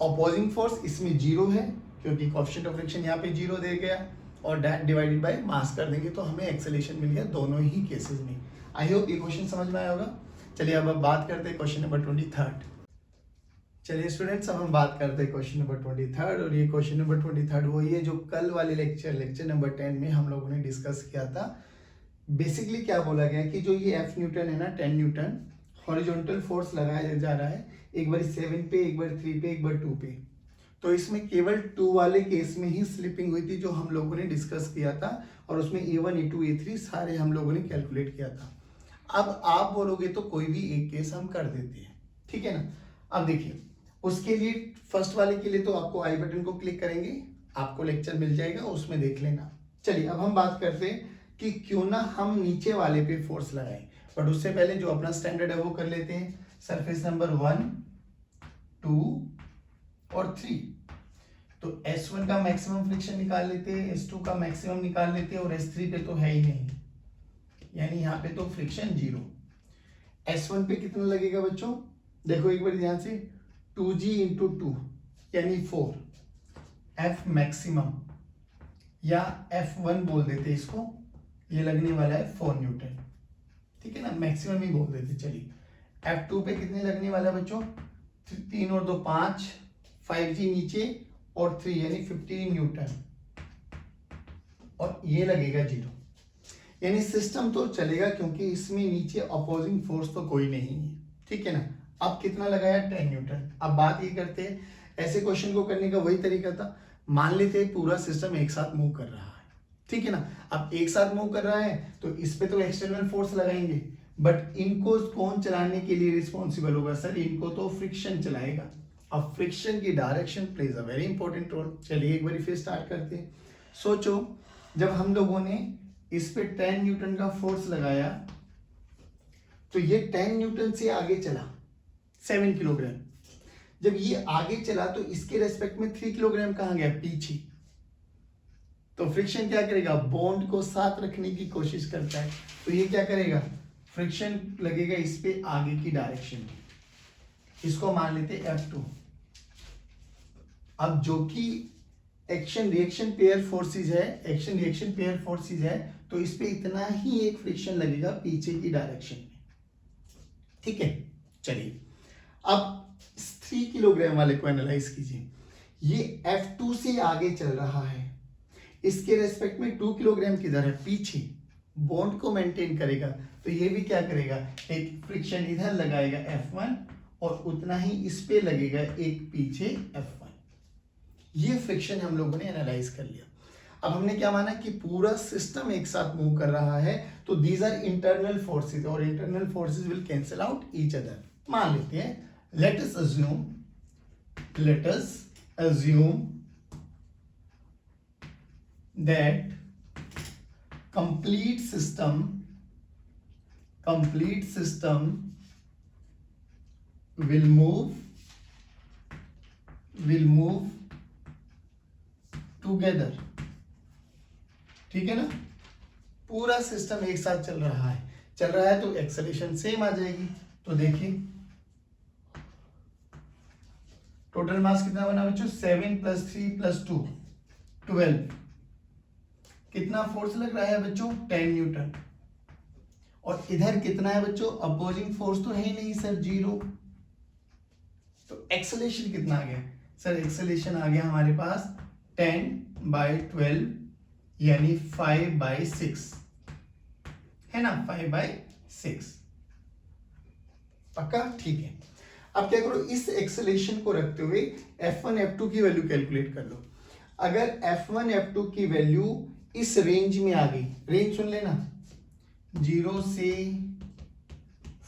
अपोजिंग फोर्स इसमें जीरो है क्योंकि कोएफिशिएंट ऑफ फ्रिक्शन यहाँ पे जीरो दे गया, और दैट डिवाइडेड बाय मास कर देंगे तो हमें एक्सेलरेशन मिल गया दोनों ही केसेस में। आई होप ये क्वेश्चन समझ में आया होगा। चलिए अब बात करते हैं क्वेश्चन नंबर 23। चलिए स्टूडेंट्स, अब हम बात करते हैं क्वेश्चन नंबर 23, और ये क्वेश्चन नंबर 23 वही है जो कल वाले लेक्चर नंबर 10 में हम लोगों ने डिस्कस किया था। बेसिकली क्या बोला गया कि जो ये F न्यूटन है ना, 10 न्यूटन हॉरिजॉन्टल फोर्स लगाया जा रहा है, एक बार 7 पे, एक बार 3 पे, एक बार 2 पे। तो इसमें केवल 2 वाले केस में ही स्लिपिंग हुई थी जो हम लोगों ने डिस्कस किया था, और उसमें A1 A2 A3 सारे हम लोगों ने कैलकुलेट किया था। अब आप बोलोगे तो कोई भी एक केस हम कर देते हैं, ठीक है ना। अब देखिए, उसके लिए फर्स्ट वाले के लिए तो आपको आई बटन को क्लिक करेंगे, आपको लेक्चर मिल जाएगा, उसमें देख लेना। चलिए अब हम बात करते हैं कि क्यों ना हम नीचे वाले पे फोर्स लगाएं, बट उससे पहले जो अपना स्टैंडर्ड है वो कर लेते हैं। सरफेस नंबर 1, 2 और 3, तो S1 का मैक्सिमम फ्रिक्शन निकाल लेते हैं, S2 का मैक्सिमम निकाल लेते हैं, और S3 पे तो है ही नहीं, यानी यहाँ पे तो फ्रिक्शन जीरो। S1 पे कितना लगेगा बच्चों, देखो एक बार ध्यान से, 2G इंटू 2 यानी 4, F मैक्सिमम या F1 बोल देते इसको, ये लगने वाला है 4 न्यूटन, ठीक है ना, मैक्सिमम ही बोल देते। चलिए F2 पे कितने लगने वाला है बच्चों, 3 और 2 5, 5G नीचे और 3 यानी 15 न्यूटन, और ये लगेगा जीरो, यानी सिस्टम तो चलेगा क्योंकि इसमें नीचे अपोजिंग फोर्स तो कोई नहीं है, ठीक है ना। अब कितना लगाया, 10 न्यूटन। अब बात ये करते हैं, ऐसे क्वेश्चन को करने का वही तरीका था, मान लेते हैं पूरा सिस्टम एक साथ मूव कर रहा है, ठीक है ना। अब एक साथ मूव कर रहा है तो इस पे तो एक्सटर्नल फोर्स लगाएंगे, बट इनको कौन चलाने के लिए रिस्पॉन्सिबल होगा, सर इनको तो फ्रिक्शन चलाएगा। अब फ्रिक्शन की direction plays a very important role. चलिए एक बार फिर स्टार्ट करते हैं। सोचो जब हम लोगों ने इस पे 10 न्यूटन का फोर्स लगाया तो ये 10 न्यूटन से आगे चला 7 किलोग्राम, जब ये आगे चला तो इसके रेस्पेक्ट में 3 किलोग्राम कहां गया, पीछे। तो फ्रिक्शन क्या करेगा, बॉन्ड को साथ रखने की कोशिश करता है, तो ये क्या करेगा, फ्रिक्शन लगेगा इस पे आगे की डायरेक्शन में, इसको मान लेते F2। अब जो कि एक्शन रिएक्शन पेयर फोर्सेस है, एक्शन रिएक्शन पेयर फोर्सेस है, तो इस पे इतना ही एक फ्रिक्शन लगेगा पीछे की डायरेक्शन में, ठीक है। चलिए अब 3 किलोग्राम वाले को एनालाइज कीजिए, ये F2 से आगे चल रहा है, इसके रेस्पेक्ट में 2 किलोग्राम किधर है, पीछे, बॉन्ड को मेंटेन करेगा, तो ये भी क्या करेगा, एक फ्रिक्शन इधर लगाएगा F1 और उतना ही इस पे लगेगा एक पीछे F1। ये फ्रिक्शन हम लोगों ने एनालाइज कर लिया। अब हमने क्या माना कि पूरा सिस्टम एक साथ मूव कर रहा है, तो दीज आर इंटरनल फोर्सेस, और internal forces will cancel out each other. मान लेते हैं, let us assume that complete system will move together, ठीक है ना। पूरा सिस्टम एक साथ चल रहा है तो एक्सेलरेशन सेम आ जाएगी। तो देखिए टोटल मास कितना बना बच्चों, 7 + 3 + 2 12। कितना फोर्स लग रहा है बच्चों, 10 न्यूटन। और इधर कितना है बच्चों, अपोजिंग फोर्स तो है ही नहीं सर, जीरो। तो एक्सेलरेशन कितना आ गया सर, एक्सेलरेशन आ गया हमारे पास 10/12 यानी 5/6, है ना, 5/6 पक्का, ठीक है। अब क्या करो, इस एक्सेलरेशन को रखते हुए F1 F2 की वैल्यू कैलकुलेट कर लो। अगर F1 F2 की वैल्यू इस रेंज में आ गई, रेंज सुन लेना, 0 से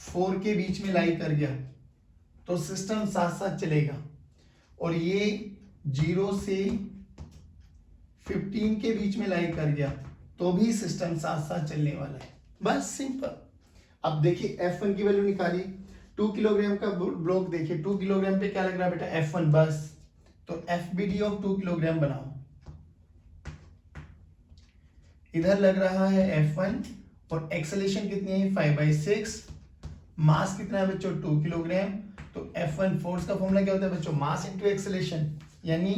4 के बीच में लाई कर गया तो सिस्टम साथ साथ चलेगा, और ये 0 से 15 के बीच में लाई कर गया तो भी सिस्टम साथ साथ चलने वाला है, बस सिंपल। अब देखिए F1 की वैल्यू निकालिए, 2 किलोग्राम का ब्लॉक देखिए, 2 किलोग्राम पे क्या लग रहा है बेटा, F1 बस, तो FBD ऑफ 2 किलोग्राम बनाओ। इधर लग रहा है F1 और एक्सेलेरेशन कितनी है 5/6, मास कितना है बच्चों 2 किलोग्राम। तो F1 फोर्स का फॉर्मूला क्या होता है बच्चों, मास इंटू एक्सेलेरेशन, यानी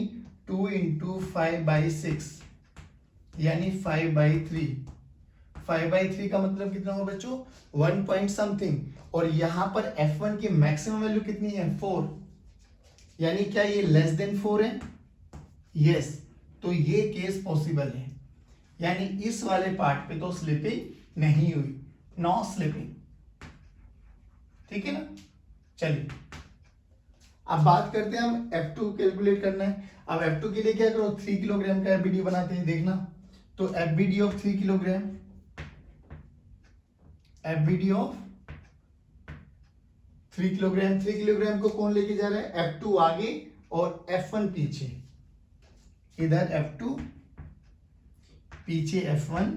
2 इंटू 5/6 यानी 5/3। 5/3 का मतलब कितना होगा बच्चों 1 पॉइंट समथिंग, और यहां पर F1 की मैक्सिमम वैल्यू कितनी है 4, यानी क्या ये लेस देन 4 है, यस। तो ये केस पॉसिबल है, यानी इस वाले पार्ट पे तो स्लिपिंग नहीं हुई, नो स्लिपिंग, ठीक है ना। चलिए अब बात करते हैं, हम F2 कैलकुलेट करना है। अब F2 के लिए क्या करो, 3 किलोग्राम का FBD बनाते हैं, देखना। तो FBD of 3 kilogram, FBD of 3 kilogram, 3 kilogram को कौन लेके जा रहा है, F2 आगे और F1 पीछे। इधर F2 पीछे F1,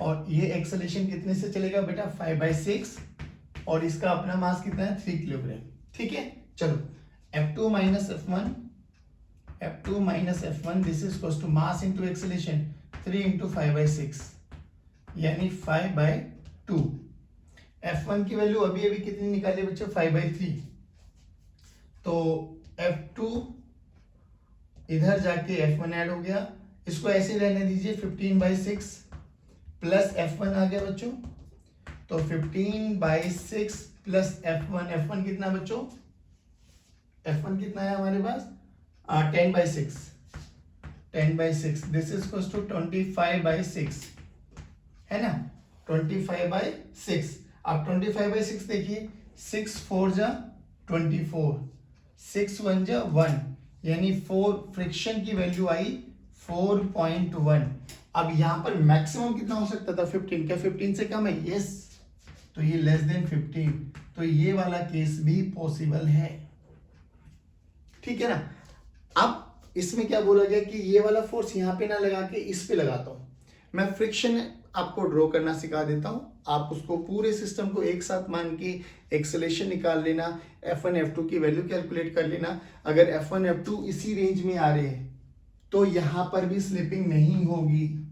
और ये एक्सेलेरेशन कितने से चलेगा बेटा 5/6, और इसका अपना मास कितना है 3 किलोग्राम, ठीक है। चलो F2 minus F1, F2 minus F1 this is equal to mass into acceleration 3 into 5/6 यानी 5/2। F1 की वैल्यू अभी अभी कितनी निकाली बच्चों 5/3, तो F2 इधर जाके F1 ऐड हो गया, इसको ऐसे रहने दीजिए 15/6 प्लस F1 आ गया बच्चों, तो 15/6 प्लस F1, F1 कितना बच्चों, F1 कितना है हमारे पास 10/6, 10/6 दिस इज इक्वल टू 25/6 है ना, 25/6। अब 25/6 देखिए, 6 4 जा 24, 6 1 जा 1, यानी 4 फ्रिक्शन की वैल्यू आई 4.1। अब यहां पर मैक्सिमम कितना हो सकता था 15, क्या 15 से कम है, यस। तो ये लेस देन 15, तो ये वाला केस भी पॉसिबल है, ठीक है ना। अब इसमें क्या बोला गया कि ये वाला फोर्स यहां पे ना लगा के इस पे लगाता हूं, मैं फ्रिक्शन आपको ड्रॉ करना सिखा देता हूं, आप उसको पूरे सिस्टम को एक साथ मान के एक्सेलेरेशन निकाल लेना, F1 F2 की वैल्यू कैलकुलेट कर लेना। अगर F1 F2 इसी रेंज में आ रहे हैं तो यहां पर भी स्लिपिंग नहीं होगी,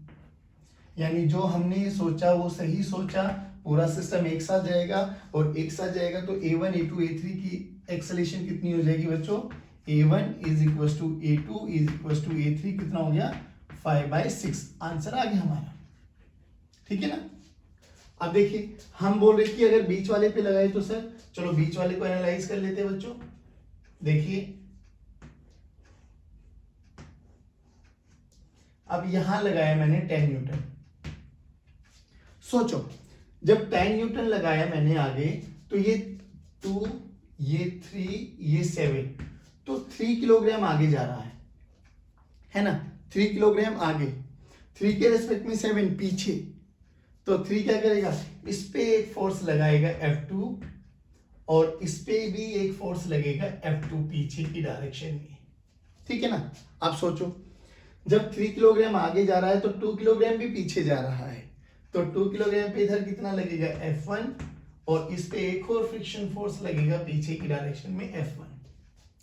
यानी जो हमने सोचा वो सही सोचा, पूरा सिस्टम एक साथ जाएगा, और एक साथ जाएगा तो A1 A2 A3 की एक्सेलेरेशन कितनी हो जाएगी बच्चों, A1 is equal to A2 is equal to A3, कितना हो गया 5/6, आंसर आ गया हमारा, ठीक है ना। अब देखिए हम बोल रहे कि अगर बीच वाले पे लगाए तो सर, चलो बीच वाले को एनालाइज कर लेते हैं बच्चों। देखिए अब यहां लगाया मैंने 10 न्यूटन, सोचो जब 10 न्यूटन लगाया मैंने आगे, तो ये 2 ये 3 ये 7, तो 3 किलोग्राम आगे जा रहा है ना, 3 किलोग्राम आगे, 3 के रेस्पेक्ट में 7 पीछे, तो 3 क्या करेगा, इस पे एक फोर्स लगाएगा F2, और इस पे भी एक फोर्स लगेगा F2 पीछे की डायरेक्शन में, ठीक है ना। आप सोचो जब 3 किलोग्राम आगे जा रहा है तो 2 किलोग्राम भी पीछे जा रहा है, तो 2 किलोग्राम पे इधर कितना लगेगा F1, और इस पे एक और फ्रिक्शन फोर्स लगेगा पीछे की डायरेक्शन में F1,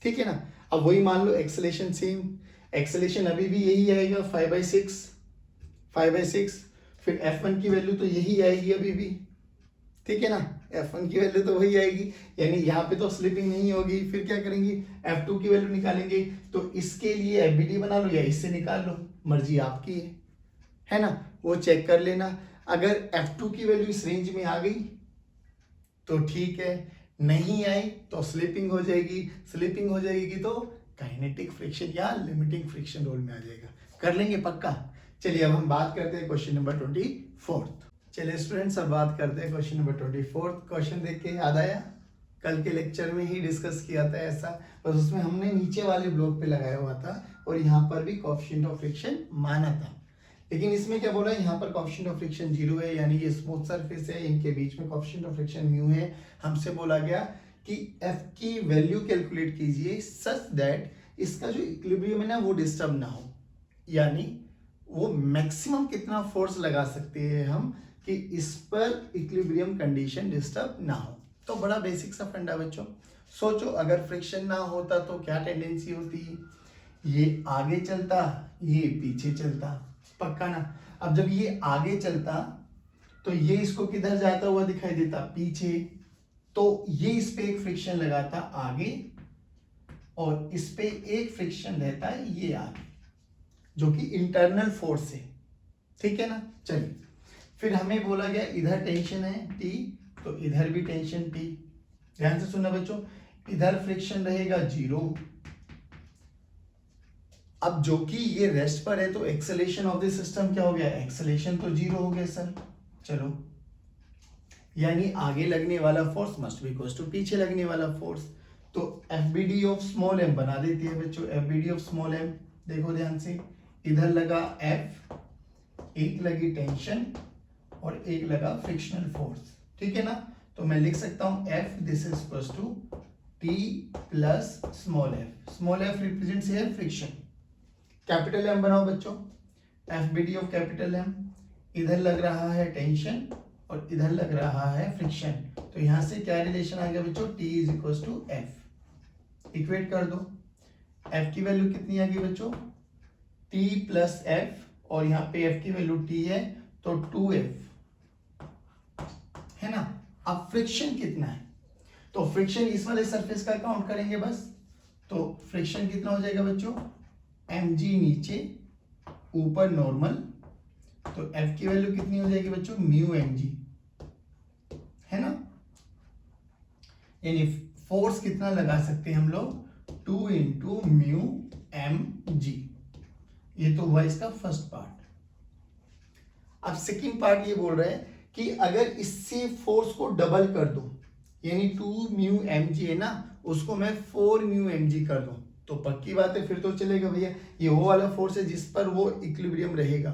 ठीक है ना। अब वही मान लो एक्सेलेरेशन सेम, एक्सेलेरेशन अभी भी यही आएगा 5/6, फिर F1 की वैल्यू तो यही आएगी अभी भी, ठीक है ना, F1 की वैल्यू तो वही आएगी, यानी यहाँ पे तो स्लिपिंग नहीं होगी। फिर क्या करेंगे, F2 की वैल्यू निकालेंगे, तो इसके लिए FBD बना लो या इससे निकाल लो, मर्जी आपकी है ना, वो चेक कर लेना। अगर F2 की वैल्यू इस रेंज में आ गई तो ठीक है, नहीं आई तो स्लिपिंग हो जाएगी, स्लिपिंग हो जाएगी तो काइनेटिक फ्रिक्शन या लिमिटिंग फ्रिक्शन रोल में आ जाएगा, कर लेंगे पक्का। चलिए अब हम बात करते हैं क्वेश्चन नंबर 24। चलिए स्टूडेंट्स अब बात करते हैं क्वेश्चन नंबर 24। क्वेश्चन देख के याद आया, कल के लेक्चर में ही डिस्कस किया था ऐसा, बस उसमें हमने नीचे वाले ब्लॉक पे लगाया हुआ था और यहाँ पर भी कोएफिशिएंट ऑफ फ्रिक्शन माना था, लेकिन इसमें क्या बोला है, यहाँ पर कोएफिशिएंट ऑफ फ्रिक्शन 0 है, यानी ये स्मूथ सरफेस है, इनके बीच में कोएफिशिएंट ऑफ फ्रिक्शन म्यू है। हमसे बोला गया कि F की वैल्यू कैलकुलेट कीजिए सच दैट इसका जो इक्विलिब्रियम है ना वो डिस्टर्ब ना हो, यानी वो मैक्सिमम कितना फोर्स लगा सकते हैं हम कि इस पर इक्विलिब्रियम कंडीशन डिस्टर्ब ना हो। तो बड़ा बेसिक सा फंडा बच्चों, सोचो अगर फ्रिक्शन ना होता तो क्या टेंडेंसी होती, ये आगे चलता ये पीछे चलता, पक्का ना। अब जब ये आगे चलता तो ये इसको किधर जाता हुआ दिखाई देता, पीछे, तो ये इस पे एक फ्रिक्शन लगाता आगे और इस पे एक फ्रिक्शन रहता है ये आगे, जो कि इंटरनल फोर्स है, ठीक है ना। चलिए, फिर हमें बोला गया इधर टेंशन है T, तो इधर भी टेंशन T। ध्यान से सुनना बच्चों, इधर फ्रिक्शन रहेगा 0। अब जो कि ये रेस्ट पर है, तो एक्सेलेरेशन ऑफ द सिस्टम क्या हो गया, एक्सेलेरेशन तो 0 हो गया सर। चलो, यानी आगे लगने वाला force must be equal to पीछे लगने वाला फोर्स। तो FBD ऑफ स्मॉल m बना देती है बच्चों, FBD ऑफ स्मॉल m, देखो ध्यान से, इधर लगा F, एक लगी टेंशन और एक लगा फ्रिक्शनल फोर्स, ठीक है ना। तो मैं लिख सकता हूं F this is equal to T plus small f। Small f represents here friction. Capital M बनाओ बच्चों, FBD ऑफ कैपिटल M, इधर लग रहा है टेंशन और इधर लग रहा है फ्रिक्शन, तो यहां से क्या रिलेशन आ गया बच्चों, T is equal to F। Equate कर दो, F की वैल्यू कितनी आ गई बच्चों, T प्लस F, और यहाँ पे F की वैल्यू T है तो 2F है ना। अब फ्रिक्शन कितना है, तो फ्रिक्शन इस वाले सरफेस का काउंट करेंगे बस, तो फ्रिक्शन कितना हो जाएगा बच्चों, mg नीचे ऊपर नॉर्मल, तो F की वैल्यू कितनी हो जाएगी बच्चों, म्यू mg, है ना। यानी फोर्स कितना लगा सकते हैं हम लोग, 2 इंटू म्यू mg। ये तो हुआ इसका फर्स्ट पार्ट। अब सेकंड पार्ट ये बोल रहा है कि अगर इससे फोर्स को डबल कर दो, यानी 2 म्यू mg है ना, उसको मैं 4 म्यू mg कर दूं, तो पक्की बात है फिर तो चलेगा भैया। ये वो वाला फोर्स है जिस पर वो इक्विलिब्रियम रहेगा,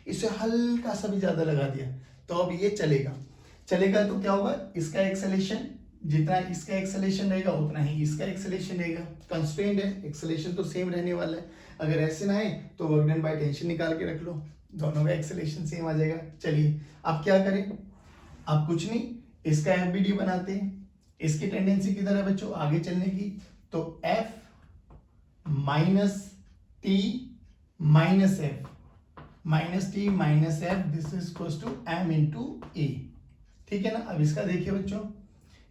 इसे हल्का सा भी ज्यादा लगा दिया तो अब ये चलेगा। चलेगा तो क्या होगा, इसका एक्सेलेरेशन, जितना इसका एक्सेलेरेशन रहेगा उतना ही इसका एक्सेलेरेशन रहेगा। कंस्ट्रेंट है, एक्सेलेरेशन तो सेम रहने वाला है। अगर ऐसे ना है तो वर्क डन बाय टेंशन निकाल के रख लो, दोनों का एक्सेलेरेशन सेम आ जाएगा। चलिए अब क्या करें, अब कुछ नहीं, इसका FBD बनाते हैं। इसकी टेंडेंसी किधर है बच्चों, आगे चलने की, तो F minus T minus F, minus T minus F, this is equal to M into A, ठीक है ना। अब इसका देखिए बच्चों,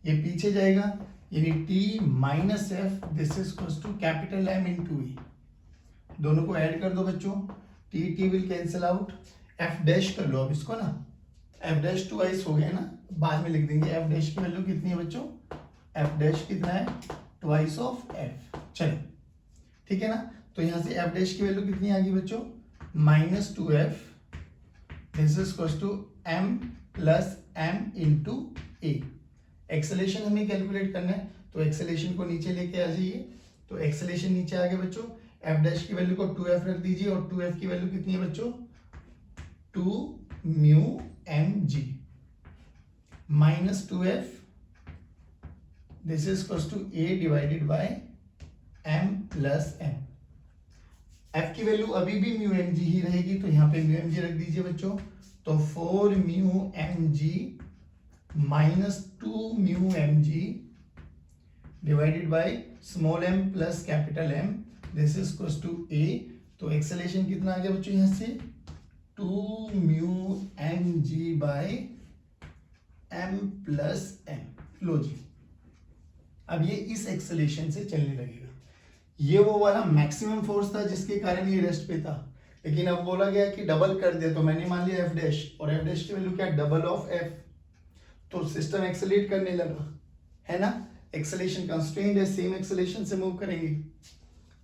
ये पीछे जाएगा, यानी T minus F, this is equal to capital M into A। दोनों को ऐड कर दो बच्चों, T will cancel out, F dash कर लो अब इसको ना, F डैश ट्वाइस हो गया ना, बाद में लिख देंगे। F डैश की वैल्यू कितनी है बच्चों, F डैश कितना है, ट्वाइस ऑफ F। चलो ठीक है ना, तो यहां से F डैश की वैल्यू कितनी आ गई बच्चों, minus 2F, this is equal to M plus M into A। Acceleration हमें कैलकुलेट करना है, तो एक्सेलेरेशन को नीचे लेके आ जाइए, तो एक्सेलेरेशन नीचे आ गया बच्चों। F डैश की वैल्यू को 2F रख दीजिए, और 2F की वैल्यू कितनी है बच्चों, 2 mu mg minus 2F, this is equal to A divided by M plus M। F की वैल्यू अभी भी म्यू mg ही रहेगी, तो यहाँ पे म्यू mg रख दीजिए बच्चों, तो 4 mu mg minus 2 mu mg divided by small m plus capital M, this is equal to A। तो एक्सेलेरेशन कितना आ गया बच्चों यहां से, 2 mu mg by M plus M। लो जी, अब ये इस एक्सेलेरेशन से चलने लगेगा। ये वो वाला मैक्सिमम फोर्स था जिसके कारण ये रेस्ट पे था, लेकिन अब बोला गया कि डबल कर दे, तो मैंने मान लिया F डैश, और F डैश की वैल्यू क्या, डबल ऑफ F, तो सिस्टम एक्सेलेरेट करने लगा, है ना। एक्सेलेरेशन कंस्ट्रेंट है, सेम एक्सेलेरेशन से मूव करेंगे,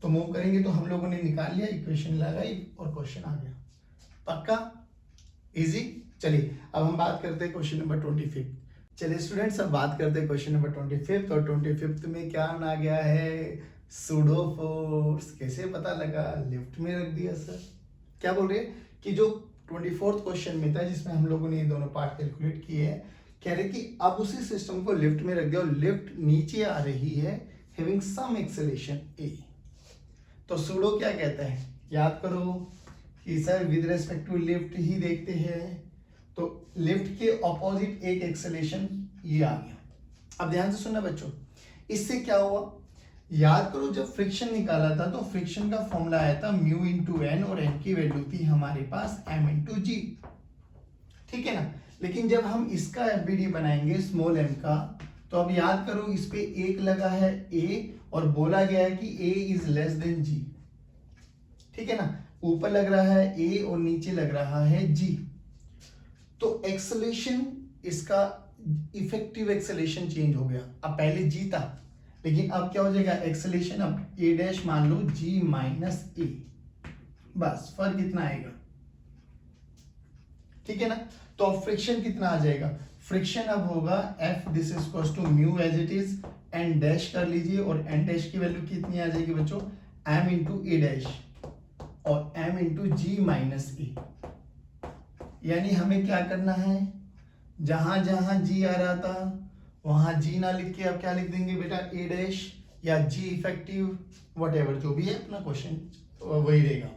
तो मूव करेंगे तो हम लोगों ने निकाल लिया, इक्वेशन लगाई और क्वेश्चन आ गया। पक्का, इजी। चलिए अब हम बात करते हैं क्वेश्चन नंबर 25। चलिए स्टूडेंट्स, अब बात करते हैं क्वेश्चन नंबर 25, और 25 में क्या आ गया है, सूडो फोर्स। कैसे पता लगा, लिफ्ट में रख दिया सर। क्या बोल रहे हैं कि जो 24th क्वेश्चन में था, जिसमें हम लोगों ने ये दोनों पार्ट कैलकुलेट किए हैं, कह रहे कि अब उसी सिस्टम को लिफ्ट में रख दिया और लिफ्ट नीचे आ रही है, हैविंग सम एक्सेलेरेशन A। तो सूडो क्या कहता है, याद करो कि sir with respect to lift ही देखते हैं, तो लिफ्ट के ऑपोजिट एक एक्सेलेरेशन ये आ गया। अब ध्यान से सुनना बच्चों, इससे क्या हुआ, याद करो जब फ्रिक्शन निकाला था तो फ्रिक्शन का फॉर्मूला आया था म्यू इंटू एन, और एन की वैल्यू थी हमारे पास m इंटू जी, ठीक है ना। लेकिन जब हम इसका एफबीडी बनाएंगे स्मॉल m का, तो अब याद करो इस पे एक लगा है a और बोला गया है कि a is less than g, ठीक है ना। ऊपर लग रहा है a और नीचे लग रहा है g, तो एक्सेलेरेशन इसका इफेक्टिव एक्सेलेरेशन चेंज हो गया। अब पहले g था, लेकिन अब क्या हो जाएगा एक्सेलेरेशन, अब a डैश मान लो g माइनस a, बस फर्क कितना आएगा, ठीक है ना। तो अब फ्रिक्शन कितना आ जाएगा, फ्रिक्शन अब होगा F this is equals to mu as it is, N dash कर लीजिए और एन डैश की वैल्यू कितनी आ जाएगी बच्चों, m इंटू ए डैश और m इंटू जी माइनस ए। यानी हमें क्या करना है, जहां जहां g आ रहा था वहां g ना लिख के अब क्या लिख देंगे बेटा, a डैश या g इफेक्टिव, व्हाटएवर जो भी है अपना क्वेश्चन वही रहेगा।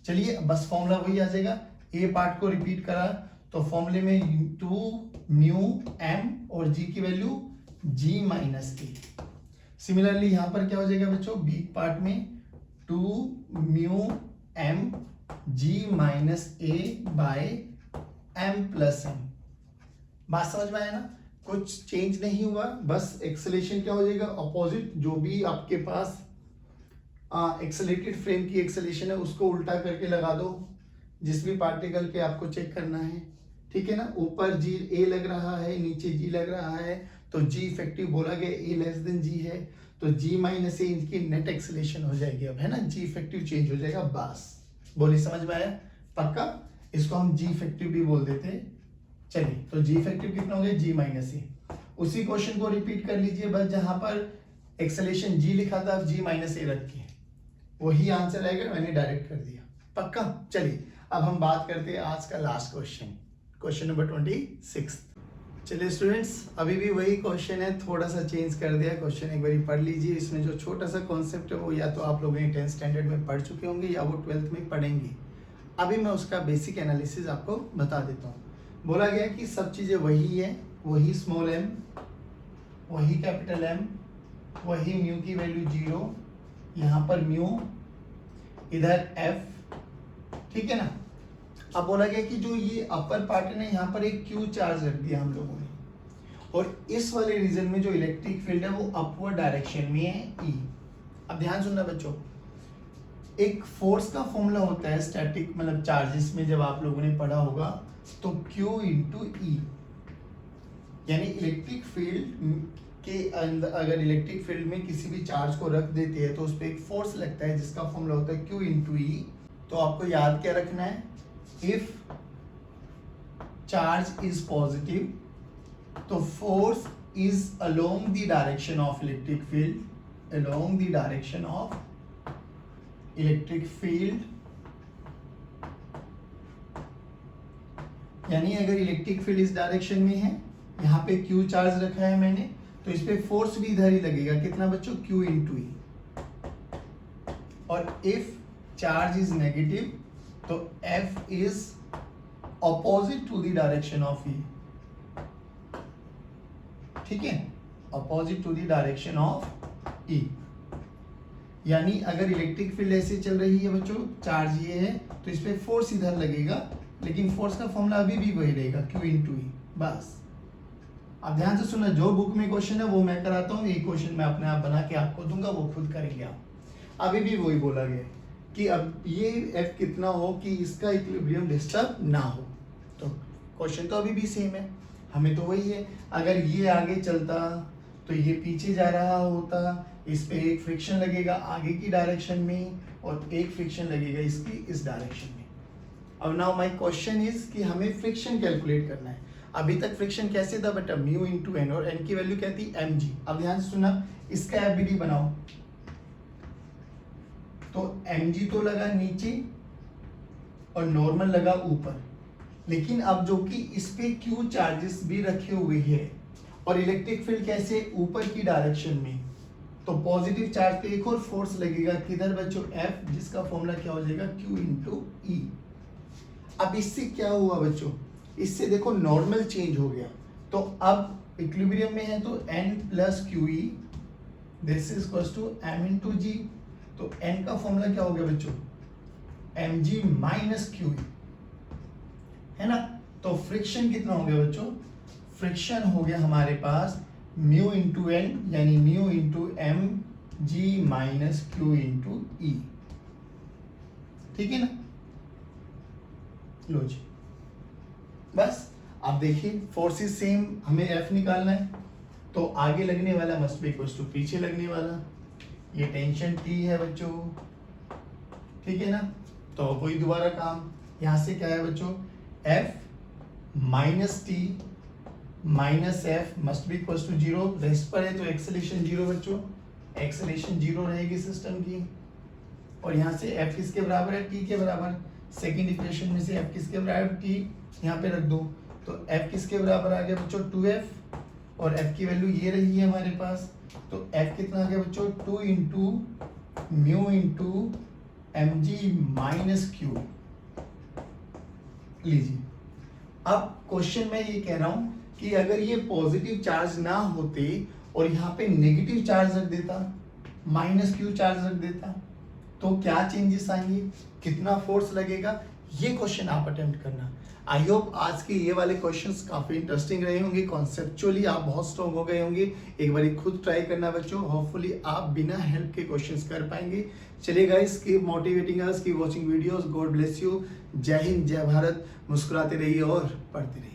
चलिए बस फॉर्मूला वही आ जाएगा, ए पार्ट को रिपीट करा तो फॉर्मूले में 2 म्यू m और g की वैल्यू g माइनस ए। सिमिलरली यहां पर क्या हो जाएगा बच्चों, बी पार्ट में 2 म्यू m g माइनस ए बाय m प्लस m। बात समझ में आया ना, कुछ चेंज नहीं हुआ, बस एक्सेलेरेशन क्या हो जाएगा, अपोजिट जो भी आपके पास एक्सेलेटेड फ्रेम की एक्सेलेरेशन है उसको उल्टा करके लगा दो जिस भी पार्टिकल पे आपको चेक करना है, ठीक है ना। ऊपर g a लग रहा है, नीचे g लग रहा है, तो g इफेक्टिव बोला गया a लेस देन g है, तो g माइनस ए इनकी नेट एक्सेलेरेशन हो जाएगी अब, है ना, g इफेक्टिव चेंज हो जाएगा। बस बोली समझ में आया, पक्का। इसको हम g इफेक्टिव भी बोल देते हैं। चलिए तो g इफेक्टिव कितना हो गया, g माइनस ए। उसी क्वेश्चन को रिपीट कर लीजिए, बस जहां पर एक्सेलेरेशन g लिखा था अब g माइनस ए रख के वही आंसर आएगा, मैंने डायरेक्ट कर दिया, पक्का। चलिए अब हम बात करते हैं आज का लास्ट क्वेश्चन, क्वेश्चन नंबर 26। चलिए स्टूडेंट्स, अभी भी वही क्वेश्चन है, थोड़ा सा चेंज कर दिया क्वेश्चन, एक बार पढ़ लीजिए। इसमें जो छोटा सा कॉन्सेप्ट है वो या तो आप लोगों ने 10th स्टैंडर्ड में पढ़ चुके होंगे या वो 12th में पढ़ेंगे। अभी मैं उसका बेसिक एनालिसिस आपको बता देता हूँ। बोला गया कि सब चीज़ें वही है, वही स्मॉल m, वही कैपिटल M, वही म्यू की वैल्यू 0, यहाँ पर म्यू, इधर f, ठीक है ना। अब बोला गया कि जो ये अपर पार्ट है ना, यहाँ पर एक Q चार्ज रख दिया हम लोगों ने, और इस वाले रीजन में जो इलेक्ट्रिक फील्ड है वो अपवर्ड डायरेक्शन में है E। अब ध्यान सुनना बच्चों, एक फोर्स का फॉर्मूला होता है स्टैटिक मतलब चार्जेस में, जब आप लोगों ने पढ़ा होगा तो Q इंटू ई, यानी इलेक्ट्रिक फील्ड के अंदर अगर इलेक्ट्रिक फील्ड में किसी भी चार्ज को रख देते हैं तो उस पर एक फोर्स लगता है जिसका फॉर्मूला होता है Q इंटू ई। तो आपको याद क्या रखना है, इफ चार्ज इज पॉजिटिव तो force is along the direction of electric field, along the direction of electric field. यानी अगर इलेक्ट्रिक फील्ड इस डायरेक्शन में है, यहाँ पे Q चार्ज रखा है मैंने, तो इस पे फोर्स भी इधर ही लगेगा, कितना बच्चों, Q इंटू ई। और इफ चार्ज इज नेगेटिव तो F is opposite to the direction of E, ठीक है, opposite to the direction of E। यानी अगर इलेक्ट्रिक फील्ड ऐसे चल रही है बच्चों, चार्ज ये है तो इस पे फोर्स इधर लगेगा, लेकिन फोर्स का फॉर्मूला अभी भी वही रहेगा, Q इंटू ई। बस अब ध्यान से सुनना, जो बुक में क्वेश्चन है वो मैं कराता हूँ, ये क्वेश्चन मैं अपने आप बना के आपको दूंगा, वो खुद करेंगे आप। अभी भी वही बोला गया कि अब ये F कितना हो कि इसका इक्विलिब्रियम डिस्टर्ब ना हो, तो क्वेश्चन तो अभी भी सेम है, हमें तो वही है। अगर ये आगे चलता तो ये पीछे जा रहा होता, इस पे एक फ्रिक्शन लगेगा आगे की डायरेक्शन में और एक फ्रिक्शन लगेगा इसकी इस डायरेक्शन में। अब नाउ माय क्वेश्चन इज कि हमें फ्रिक्शन कैलकुलेट करना है। अभी तक फ्रिक्शन कैसे था बेटा, म्यू इंटू एन, और एन की वैल्यू क्या थी, mg। अब ध्यान से सुना, इसका एफबीडी बनाओ, तो mg तो लगा नीचे और नॉर्मल लगा ऊपर, लेकिन अब जो कि इस पे Q चार्जेस भी रखे हुए हैं और इलेक्ट्रिक फील्ड कैसे, ऊपर की डायरेक्शन में, तो पॉजिटिव चार्ज पे एक और फोर्स लगेगा, किधर बच्चों, F, जिसका फॉर्मूला क्या हो जाएगा, Q इंटू ई। अब इससे क्या हुआ बच्चों, इससे देखो नॉर्मल चेंज हो गया, तो अब इक्विलिब्रियम में है तो n प्लस q E, this is equals to m into g. तो n का फॉर्मूला क्या हो गया बच्चों, mg माइनस क्यू ई, है ना। तो फ्रिक्शन कितना हो गया बच्चों, फ्रिक्शन हो गया हमारे पास म्यू इंटू एन, यानी म्यू इंटू एम जी माइनस क्यू इंटू ई। ठीक है ना, लो जी, बस अब देखिए फोर्सेस सेम, हमें एफ निकालना है, तो आगे लगने वाला मस्ट बी इक्वल्स टू पीछे लगने वाला, ये टेंशन टी है बच्चों, ठीक है ना। तो वही दोबारा काम, यहां से क्या है बच्चों, F minus T minus F must be equals to zero, rest पर है तो एक्सेलेरेशन जीरो बच्चों, एक्सेलेरेशन जीरो रहेगी सिस्टम की। और यहाँ से एफ किसके बराबर है, टी के बराबर, सेकेंड इक्वेशन में से एफ किसके बराबर, टी यहाँ पे रख दो, तो एफ किसके बराबर आ गया बच्चों 2f, और f की वैल्यू ये रही है हमारे पास, तो f कितना आ गया बच्चों 2 इंटू म्यू इंटू एम जी माइनस क्यू। लीजिए, अब क्वेश्चन में ये कह रहा हूं कि अगर ये पॉजिटिव चार्ज ना होते और यहाँ पे नेगेटिव चार्ज रख देता, माइनस क्यू चार्ज रख देता, तो क्या चेंजेस आएंगे, कितना फोर्स लगेगा, ये क्वेश्चन आप अटेम्प्ट करना। आई होप आज के ये वाले क्वेश्चंस काफी इंटरेस्टिंग रहे होंगे, कॉन्सेप्चुअली आप बहुत स्ट्रॉन्ग हो गए होंगे। एक बार खुद ट्राई करना बच्चों, होपफुली आप बिना हेल्प के क्वेश्चंस कर पाएंगे। चलिए guys, keep motivating us, keep watching videos, God bless you, जय हिंद, जय भारत, मुस्कुराते रहिए और पढ़ते रहिए।